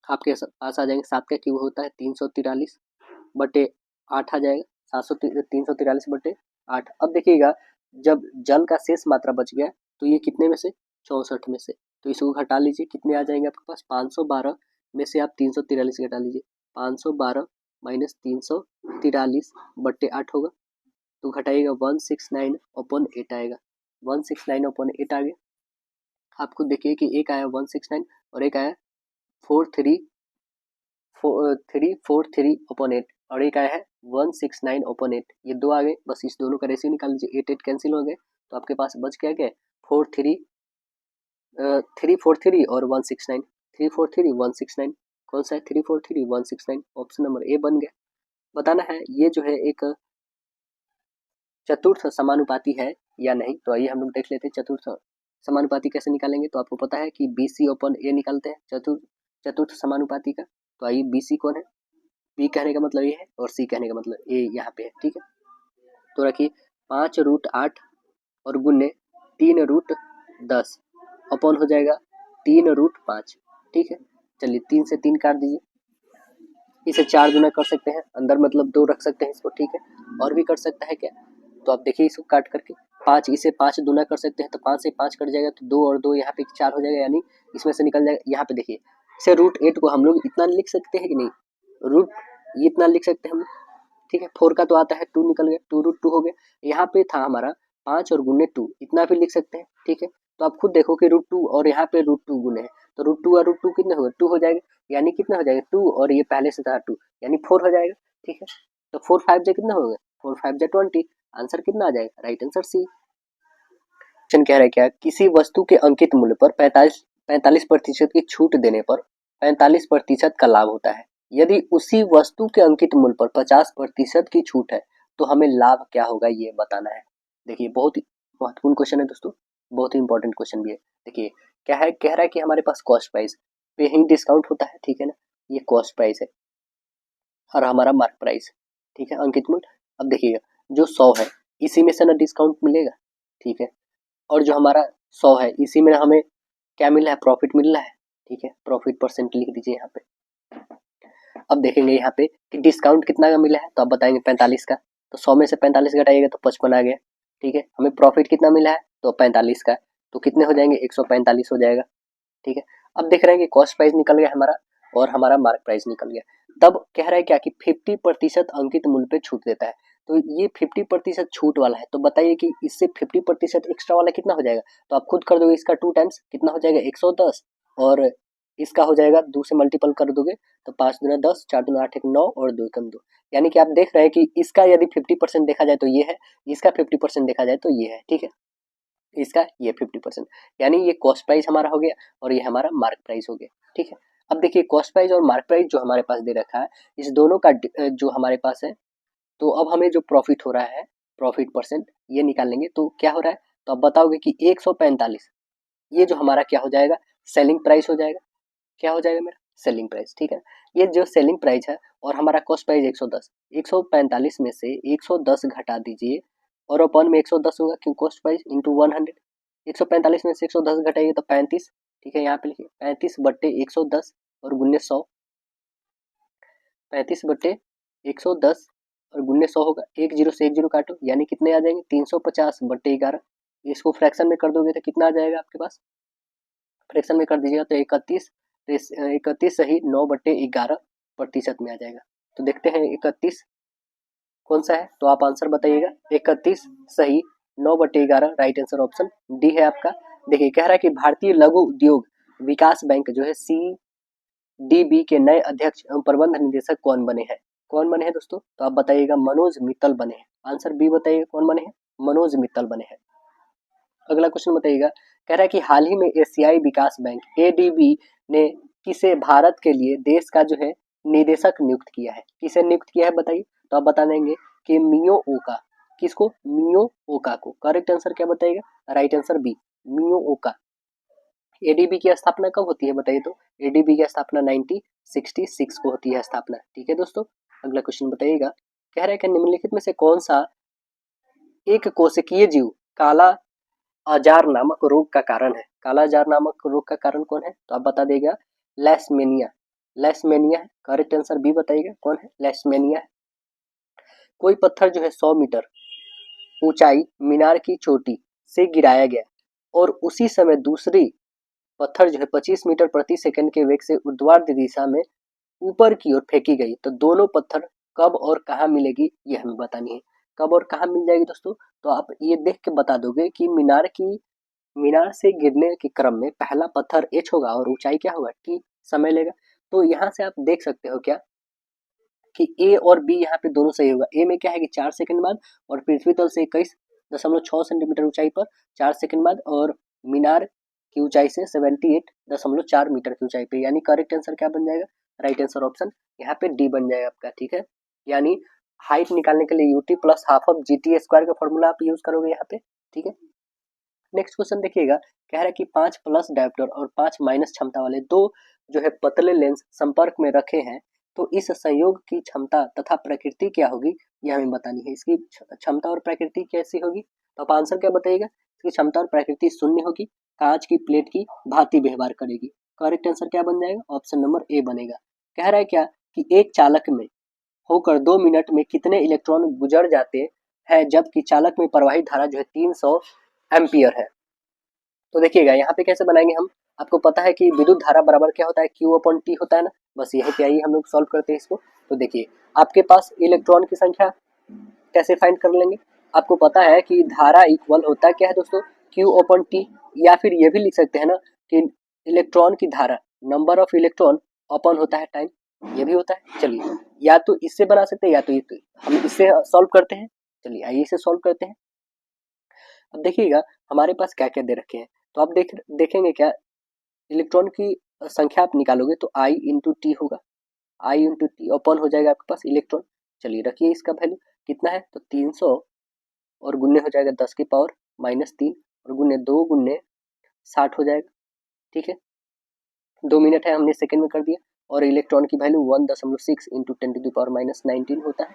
आपके पास आ जाएंगे 7 का क्यूब होता है 343/8 आ जाएगा, 343/8। अब देखिएगा जब जल का शेष मात्रा बच गया तो ये कितने में से, 64 में से, तो इसको घटा लीजिए, कितने आ जाएंगे आपके पास, 512 में से आप 343 घटा लीजिए, 512 माइनस 343/8 होगा, तो घटाइएगा 169/8 आएगा, 169/8 आ गया। आप खुद देखिए कि एक आया 169 और एक आया 343/8 और एक आया है 169/8, ये दो आ गए, बस इस दोनों का रेशियो निकाल लीजिए, 8 कैंसिल हो गए, तो आपके पास बच क्या गया, 343 और 169, 343 169, कौन सा है 343 169, ऑप्शन नंबर ए बन गया। बताना है ये जो है एक चतुर्थ समानुपाती है या नहीं, तो आइए हम लोग देख लेते हैं चतुर्थ समानुपाती कैसे निकालेंगे। तो आपको पता है कि BC/A निकालते हैं चतुर्थ समानुपाती का, तो आइए BC कौन है, B कहने का मतलब ये है और C कहने का मतलब A यहाँ पे है। ठीक है, तो रखिए 5√8 और गुने 3√10 अपॉन हो जाएगा 3√5। ठीक है, चलिए 3 से 3 काट दीजिए, इसे 4 गुना कर सकते हैं, अंदर मतलब 2 रख सकते हैं इसको। ठीक है, और भी कर सकता है क्या, तो आप देखिए इसको काट करके 5, इसे 5 गुना कर सकते हैं, तो 5 से 5 कट जाएगा तो 2 और 2 यहाँ पे 4 हो जाएगा, यानी इसमें से निकल जाएगा। यहाँ पे देखिए इसे √8 को हम लोग इतना लिख सकते हैं कि नहीं, रूट ये इतना लिख सकते हैं हम। ठीक है, 4 का तो आता है 2 निकल गया, 2√2 हो गया। यहाँ पे था हमारा 5 और गुने 2, इतना भी लिख सकते हैं। ठीक है, तो आप खुद देखो कि √2 और यहाँ पे √2 गुने है, तो √2 और √2 कितने हो गए, 2 हो जाएगा, यानी कितना हो जाएगा 2 और ये पहले से था 2, यानी 4 हो जाएगा। ठीक है, तो 4 5 जा कितना हो गया, 4 5 जा 20, आंसर कितना आ जाएगा, राइट आंसर सी। क्वेश्चन कह रहा है क्या, किसी वस्तु के अंकित मूल्य पर 45% की छूट देने पर 45% का लाभ होता है, यदि उसी वस्तु के अंकित मूल्य पर 50% की छूट है तो हमें लाभ क्या होगा, ये बताना है। देखिए बहुत ही महत्वपूर्ण क्वेश्चन है दोस्तों, बहुत ही इंपॉर्टेंट क्वेश्चन भी है। देखिए क्या है, कह रहा है कि हमारे पास कॉस्ट प्राइस पे ही डिस्काउंट होता है, ठीक है ना, ये कॉस्ट प्राइस है और हमारा मार्क प्राइस, ठीक है, अंकित मूल्य। अब देखिएगा जो 100 है इसी में से ना डिस्काउंट मिलेगा, ठीक है, और जो हमारा 100 है इसी में हमें क्या मिल रहा है, प्रॉफिट मिल रहा है। ठीक है, प्रॉफिट परसेंट लिख दीजिए यहाँ पे। अब देखेंगे यहाँ पे कि डिस्काउंट कितना का मिला है, तो आप बताएंगे 45 का, तो 100 में से 45 घटाइएगा तो 55 आ गया। ठीक है, हमें प्रॉफिट कितना मिला है, तो 45 का, तो कितने हो जाएंगे, 145 हो जाएगा। ठीक है, अब देख रहे हैं कि कॉस्ट प्राइस निकल गया हमारा और हमारा मार्क प्राइस निकल गया। तब कह रहा है क्या कि 50% अंकित मूल्य पे छूट देता है, तो ये 50% छूट वाला है, तो बताइए कि इससे 50% एक्स्ट्रा वाला कितना हो जाएगा, तो आप खुद कर दोगे, इसका 2 टाइम्स कितना हो जाएगा 110, और इसका हो जाएगा 2 से मल्टीपल कर दोगे तो 5 दूना 10, 4 दूना 8, 1 9 और 2 कम 2, यानी कि आप देख रहे हैं कि इसका यदि 50% देखा जाए तो ये है, इसका 50% देखा जाए तो ये है। ठीक है, इसका ये 50%, यानी ये कॉस्ट प्राइस हमारा हो गया और ये हमारा मार्क प्राइस हो गया। ठीक है, अब देखिए कॉस्ट प्राइस और मार्क प्राइस जो हमारे पास दे रखा है, इस दोनों का जो हमारे पास है, तो अब हमें जो प्रॉफिट हो रहा है, प्रॉफिट परसेंट, ये निकालेंगे तो क्या हो रहा है, तो आप बताओगे कि 145 ये जो हमारा क्या हो जाएगा, सेलिंग प्राइस हो जाएगा। क्या हो जाएगा मेरा, सेलिंग प्राइस। ठीक है, ये जो सेलिंग प्राइस है और हमारा कॉस्ट प्राइस 110, 145 में से 110 घटा दीजिए और अपन में 110 होगा, क्यों कॉस्ट प्राइस इंटू 100, 145 में से 110 घटाइए तो 35। ठीक है, यहाँ पे लिखिए 35/110 और गुने 100, 35/110 और गुने 100 होगा, 1 0 से 1 0 काटो, यानी कितने आ जाएंगे 350/11, इसको फ्रैक्शन में कर दोगे तो कितना आ जाएगा आपके पास, फ्रैक्शन में कर दीजिएगा तो 31 सही 9/11% में आ जाएगा। तो देखते हैं 31 कौन सा है, तो आप आंसर बताइएगा। 31 सही 9/11, राइट आंसर ऑप्शन डी है आपका। देखिए कह रहा है कि भारतीय लघु उद्योग विकास बैंक जो है CDB के नए अध्यक्ष एवं प्रबंध निदेशक कौन बने हैं? कौन बने हैं दोस्तों? तो आप बताइएगा मनोज मित्तल बने हैं। आंसर बी बताइए कौन बने हैं? मनोज मित्तल बने हैं। अगला क्वेश्चन बताइएगा, कह रहा है कि हाल ही में एशियाई विकास बैंक ADB ने किसे भारत के लिए देश का जो है निदेशक नियुक्त किया है? किसे नियुक्त किया है बताइए? तो आप बता देंगे कि मियो ओका। किसको? मियो ओका को। करेक्ट आंसर क्या बताइएगा? राइट आंसर बी, मियो ओका। ADB की स्थापना कब होती है बताइए? तो ADB की स्थापना 1966 को होती है स्थापना। ठीक है दोस्तों, अगला क्वेश्चन बताइएगा, कह रहा है कि निम्नलिखित में से कौन सा एक कोशिकीय जीव काला अजार नामक रोग का कारण है? काला अजार नामक रोग का कारण कौन है? तो आप बता देगा लैसमेनिया। लैसमेनिया है। करेक्ट आंसर बी बताइएगा कौन है? लैसमेनिया है। कोई पत्थर जो है 100 मीटर ऊंचाई मीनार की चोटी से गिराया गया और उसी समय दूसरी पत्थर जो है 25 मीटर प्रति सेकंड के वेग से ऊर्ध्वाधर दिशा में ऊपर की ओर फेंकी गई, तो दोनों पत्थर कब और कहाँ मिलेगी ये हमें बतानी है। कब और कहाँ मिल जाएगी दोस्तों? तो आप ये देख के बता दोगे कि मीनार से गिरने के क्रम में पहला पत्थर H होगा और ऊंचाई क्या होगा T, समय लेगा। तो यहाँ से आप देख सकते हो क्या कि ए और बी यहाँ पे दोनों सही होगा। ए में क्या है कि 4 सेकंड बाद और पृथ्वी तल से 21.6 सेंटीमीटर ऊंचाई पर 4 सेकंड बाद और मीनार की ऊंचाई से 78.4 मीटर की ऊंचाई पे, यानी करेक्ट आंसर क्या बन जाएगा? राइट आंसर ऑप्शन यहाँ पे डी बन जाएगा आपका। ठीक है, यानी हाइट निकालने के लिए UT plus half of GT square का फॉर्मूला आप यूज करोगे यहाँ पे। ठीक है, नेक्स्ट क्वेश्चन देखिएगा, कह रहा है कि 5 प्लस डायोप्टर और 5 माइनस क्षमता वाले दो जो है पतले लेंस संपर्क में रखे हैं, तो इस संयोग की क्षमता तथा प्रकृति क्या होगी ये हमें बतानी है। इसकी क्षमता और प्रकृति कैसी होगी? तो आप आंसर क्या बताइएगा? इसकी क्षमता और प्रकृति शून्य होगी, कांच की प्लेट की भांति व्यवहार करेगी। करेक्ट आंसर क्या बन जाएगा? ऑप्शन नंबर ए बनेगा। कह रहा है क्या कि एक चालक में होकर 2 मिनट में कितने इलेक्ट्रॉन गुजर जाते हैं जबकि चालक में प्रवाहित धारा जो है 300 एम्पियर है। तो देखिएगा यहाँ पे कैसे बनाएंगे हम, आपको पता है कि विद्युत धारा बराबर क्या होता है? Q/T होता है ना। बस यही पे आइए हम लोग सॉल्व करते हैं इसको। तो देखिए आपके पास इलेक्ट्रॉन की संख्या कैसे फाइंड कर लेंगे? आपको पता है कि धारा इक्वल होता है क्या है दोस्तों? Q/T, या फिर ये भी लिख सकते हैं ना कि इलेक्ट्रॉन की धारा नंबर ऑफ इलेक्ट्रॉन अपन होता है टाइम, ये भी होता है। चलिए या तो इससे बना सकते हैं या तो हम इससे सॉल्व करते हैं। चलिए आइए इसे सॉल्व करते हैं। अब देखिएगा हमारे पास क्या क्या दे रखे हैं, तो आप देखेंगे क्या, इलेक्ट्रॉन की संख्या आप निकालोगे तो I/T होगा। I/T ओपन हो जाएगा आपके पास इलेक्ट्रॉन। चलिए रखिए इसका वैल्यू कितना है, तो 300 और गुन्ने हो जाएगा 10 की पावर -3 और गुन्ने 2 गुन्ने 60 हो जाएगा। ठीक है, 2 मिनट है हमने सेकंड में कर दिया और इलेक्ट्रॉन की वैल्यू 1.6 इंटू 10⁻19 होता है।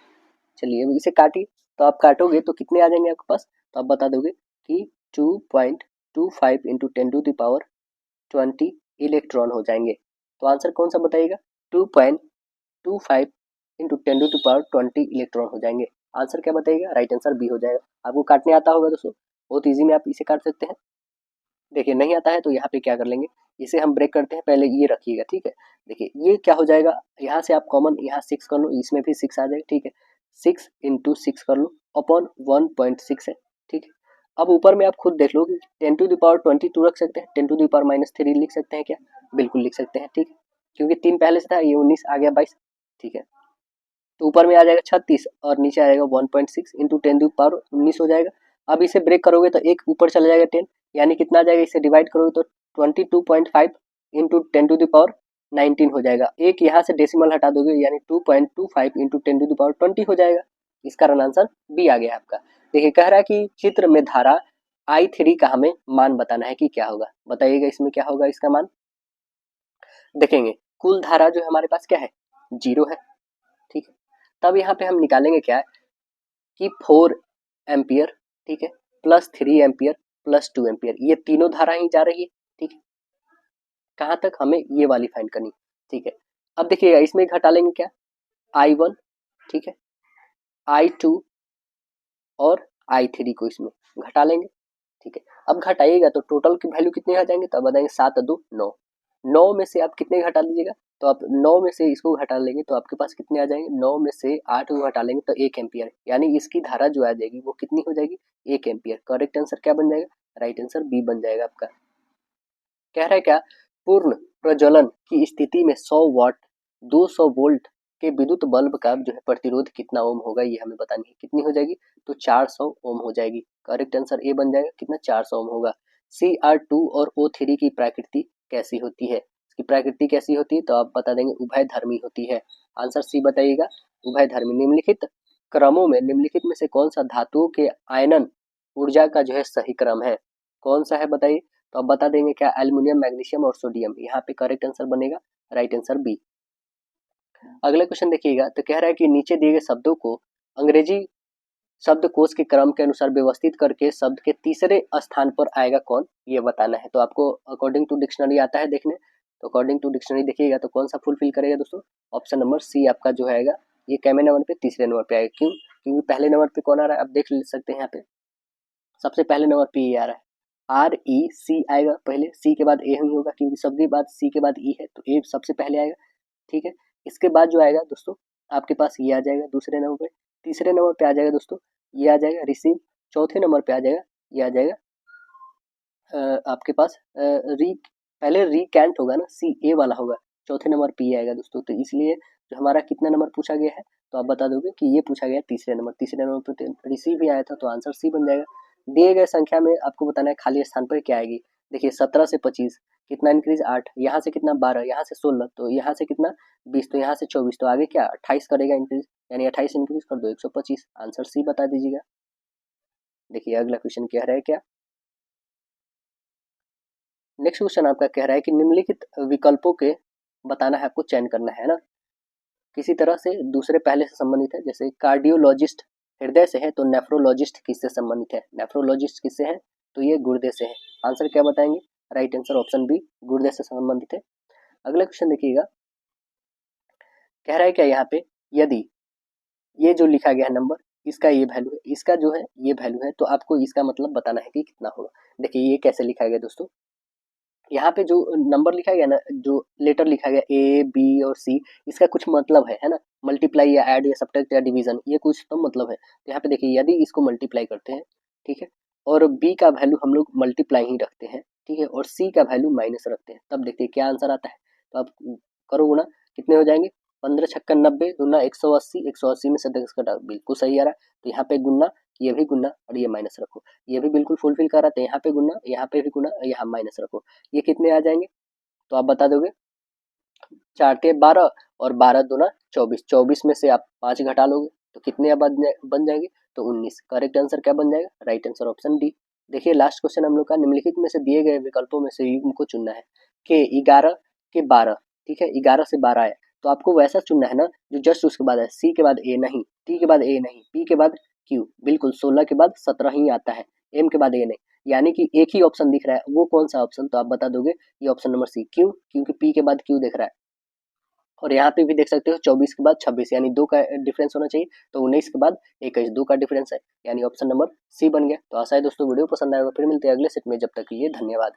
चलिए अब इसे काटिए, तो आप काटोगे तो कितने आ जाएंगे आपके पास? तो आप बता दोगे कि 2.25 इंटू 10⁻20 इलेक्ट्रॉन हो जाएंगे। तो आंसर कौन सा बताइएगा? 2.25 इंटू 10⁻20 इलेक्ट्रॉन हो जाएंगे। आंसर क्या बताइएगा? राइट आंसर बी हो जाएगा। आपको काटने आता होगा दोस्तों, बहुत ईजी में आप इसे काट सकते हैं। देखिए नहीं आता है तो यहाँ पे क्या कर लेंगे, इसे हम ब्रेक करते हैं, पहले ये रखिएगा। ठीक है, देखिए ये क्या हो जाएगा, यहाँ से आप कॉमन यहाँ 6 कर लो, इसमें भी 6 आ जाएगा। ठीक है, 6 इंटू 6 कर लो अपॉन 1.6 है। ठीक है, अब ऊपर में आप खुद देख लो कि 10⁻22 रख सकते हैं, 10⁻³ लिख सकते हैं क्या? बिल्कुल लिख सकते हैं। ठीक है, क्योंकि 3 पहले से था, ये 19 आ गया 22। ठीक है, तो ऊपर में आ जाएगा 36 और नीचे आ जाएगा 1.6 इंटू 10⁻19 हो जाएगा। अब इसे ब्रेक करोगे तो एक ऊपर चला जाएगा 10, यानी कितना आ जाएगा, इसे डिवाइड करोगे तो 22.5 इंटू 10⁻19 हो जाएगा। एक यहाँ से डेसिमल हटा दोगे यानी 2.25 इंटू 10⁻20 हो जाएगा। इसका रन आंसर बी आ गया आपका। देखिए कह रहा है कि चित्र में धारा I3 का हमें मान बताना है कि क्या होगा। बताइएगा इसमें क्या होगा इसका मान। देखेंगे कुल धारा जो हमारे पास क्या है, 0 है। ठीक है, तब यहाँ पे हम निकालेंगे क्या कि 4 एम्पियर, ठीक है, प्लस 3 एम्पियर प्लस 2 एम्पियर, ये तीनों धारा ही जा रही है। ठीक है, कहाँ तक? हमें ये वाली फाइंड करनी। ठीक है, अब देखिएगा इसमें घटा लेंगे क्या, I1, ठीक है, I2 और I3 को इसमें घटा लेंगे। ठीक है, अब घटाइएगा तो टोटल की वैल्यू कितने आ जाएंगे, तो अब बताएंगे 7 2 9। 9 में से आप कितने घटा लीजिएगा, तो आप 9 में से इसको घटा लेंगे तो आपके पास कितने आ जाएंगे, 9 में से 8 को घटा लेंगे तो 1 एम्पियर, यानी इसकी धारा जो आ जाएगी वो कितनी हो जाएगी, 1 एम्पियर। करेक्ट आंसर क्या बन जाएगा, राइट आंसर बी बन जाएगा आपका। कह रहा है क्या, पूर्ण प्रज्वलन की स्थिति में 100 वाट 200 वोल्ट के विद्युत बल्ब का जो है प्रतिरोध कितना ओम होगा, ये हमें बतानी है। कितनी हो जाएगी, तो 400 ओम हो जाएगी। करेक्ट आंसर ए बन जाएगा, कितना 400 ओम होगा। Cr2 और O3 की प्रकृति कैसी होती है, इसकी प्रकृति कैसी होती है, तो आप बता देंगे उभयधर्मी होती है। आंसर सी बताइएगा, उभयधर्मी। निम्नलिखित क्रमों में निम्नलिखित में से कौन सा धातुओं के आयनन ऊर्जा का जो है सही क्रम है, कौन सा है बताइए, तो आप बता देंगे क्या, एल्युमिनियम, मैग्नीशियम और सोडियम। यहाँ पे करेक्ट आंसर बनेगा राइट आंसर बी। अगला क्वेश्चन देखिएगा, तो कह रहा है कि नीचे दिए गए शब्दों को अंग्रेजी शब्दकोश के क्रम के अनुसार व्यवस्थित करके शब्द के तीसरे स्थान पर आएगा कौन, ये बताना है। तो आपको अकॉर्डिंग टू डिक्शनरी आता है देखने, तो अकॉर्डिंग टू डिक्शनरी देखिएगा तो कौन सा फुलफिल करेगा दोस्तों, ऑप्शन नंबर सी आपका जो आएगा, ये कैमे नंबर पे तीसरे नंबर पे आएगा। क्यों, क्योंकि पहले नंबर पे कौन आ रहा है, आप देख सकते हैं यहाँ पे सबसे पहले नंबर पे ये आ रहा है, आर ई सी आएगा पहले, सी के बाद ए ही होगा, क्योंकि शब्द के बाद सी के बाद ई है तो ए सबसे पहले आएगा। ठीक है, इसके बाद जो आएगा दोस्तों आपके पास ये आ जाएगा दूसरे नंबर पे। तीसरे नंबर पे आ जाएगा दोस्तों ये आ जाएगा रिसीव। चौथे नंबर पे आ जाएगा ये आ जाएगा आपके पास री, पहले रिकैंट होगा ना, सी ए वाला होगा, चौथे नंबर पे ये आएगा दोस्तों। तो इसलिए जो हमारा कितना नंबर पूछा गया है, तो आप बता दोगे कि ये पूछा गया तीसरे नंबर पे रिसीव ही आया था, तो आंसर सी बन जाएगा। दिए गए संख्या में आपको बताना है खाली स्थान पर क्या आएगी। देखिए 17 से 25 कितना इंक्रीज, 8, यहाँ से कितना 12, यहाँ से 16, तो यहाँ से कितना 20, तो यहाँ से 24, तो आगे क्या 28 करेगा इंक्रीज, यानी 28 इंक्रीज कर दो 125। आंसर सी बता दीजिएगा। देखिए अगला क्वेश्चन कह रहा है क्या, नेक्स्ट क्वेश्चन आपका कह रहा है कि निम्नलिखित विकल्पों के बताना है, आपको चयन करना है ना, किसी तरह से दूसरे पहले से संबंधित है। जैसे कार्डियोलॉजिस्ट हृदय से है, तो नेफ्रोलॉजिस्ट किससे संबंधित है, नेफ्रोलॉजिस्ट किससे है, तो ये गुर्दे से है। आंसर क्या बताएंगे, राइट आंसर ऑप्शन बी गुर्दे से संबंधित है। अगला क्वेश्चन देखिएगा, कह रहा है क्या यहाँ पे, यदि ये जो लिखा गया है नंबर, इसका ये वैल्यू है, इसका जो है ये वैल्यू है, तो आपको इसका मतलब बताना है कि कितना होगा। देखिए ये कैसे लिखा गया दोस्तों, यहाँ पे जो नंबर लिखा गया ना, जो लेटर लिखा गया ए बी और सी, इसका कुछ मतलब है ना, मल्टीप्लाई या ऐड या सब्ट्रैक्ट या डिवीजन, ये कुछ तो मतलब है। तो यहाँ पे देखिए यदि इसको मल्टीप्लाई करते हैं, ठीक है, और बी का वैल्यू हम लोग मल्टीप्लाई ही रखते हैं, ठीक है, और सी का वैल्यू माइनस रखते हैं, तब देखते हैं क्या आंसर आता है। तो आप करो गुणा, कितने हो जाएंगे, 15 छक्का 90 दूना 180, 180 में से 10 घटा, बिल्कुल सही आ रहा है। तो यहाँ पे गुना, ये भी गुना और ये माइनस रखो, ये भी बिल्कुल फुलफिल कर रहा था, यहाँ पे गुना, यहाँ पे भी गुना, यहाँ माइनस रखो, ये कितने आ जाएंगे, तो आप बता दोगे, 4 के 12 और 12 दूना 24, 24 में से आप 5 घटा लोगे तो कितने बन जाएंगे, तो 19। करेक्ट आंसर क्या बन जाएगा, राइट आंसर ऑप्शन डी। देखिए लास्ट क्वेश्चन हम लोग का, निम्नलिखित में से दिए गए विकल्पों में से युग्म को चुनना है। के 11 के 12, ठीक है, 11 से 12 आया, तो आपको वैसा चुनना है ना जो जस्ट उसके बाद है, सी के बाद ए नहीं, टी के बाद ए नहीं, पी के बाद क्यू, बिल्कुल 16 के बाद 17 ही आता है, एम के बाद ए नहीं, यानी कि एक ही ऑप्शन दिख रहा है, वो कौन सा ऑप्शन, तो आप बता दोगे ये ऑप्शन नंबर सी। क्यों, क्योंकि पी के बाद क्यू दिख रहा है, और यहाँ पे भी देख सकते हो 24 के बाद 26, यानी 2 का डिफरेंस होना चाहिए, तो 19 के बाद 21, 2 का डिफरेंस है, यानी ऑप्शन नंबर सी बन गया। तो आशा है दोस्तों वीडियो पसंद आएगा, फिर मिलते हैं अगले सेट में, जब तक के लिए धन्यवाद।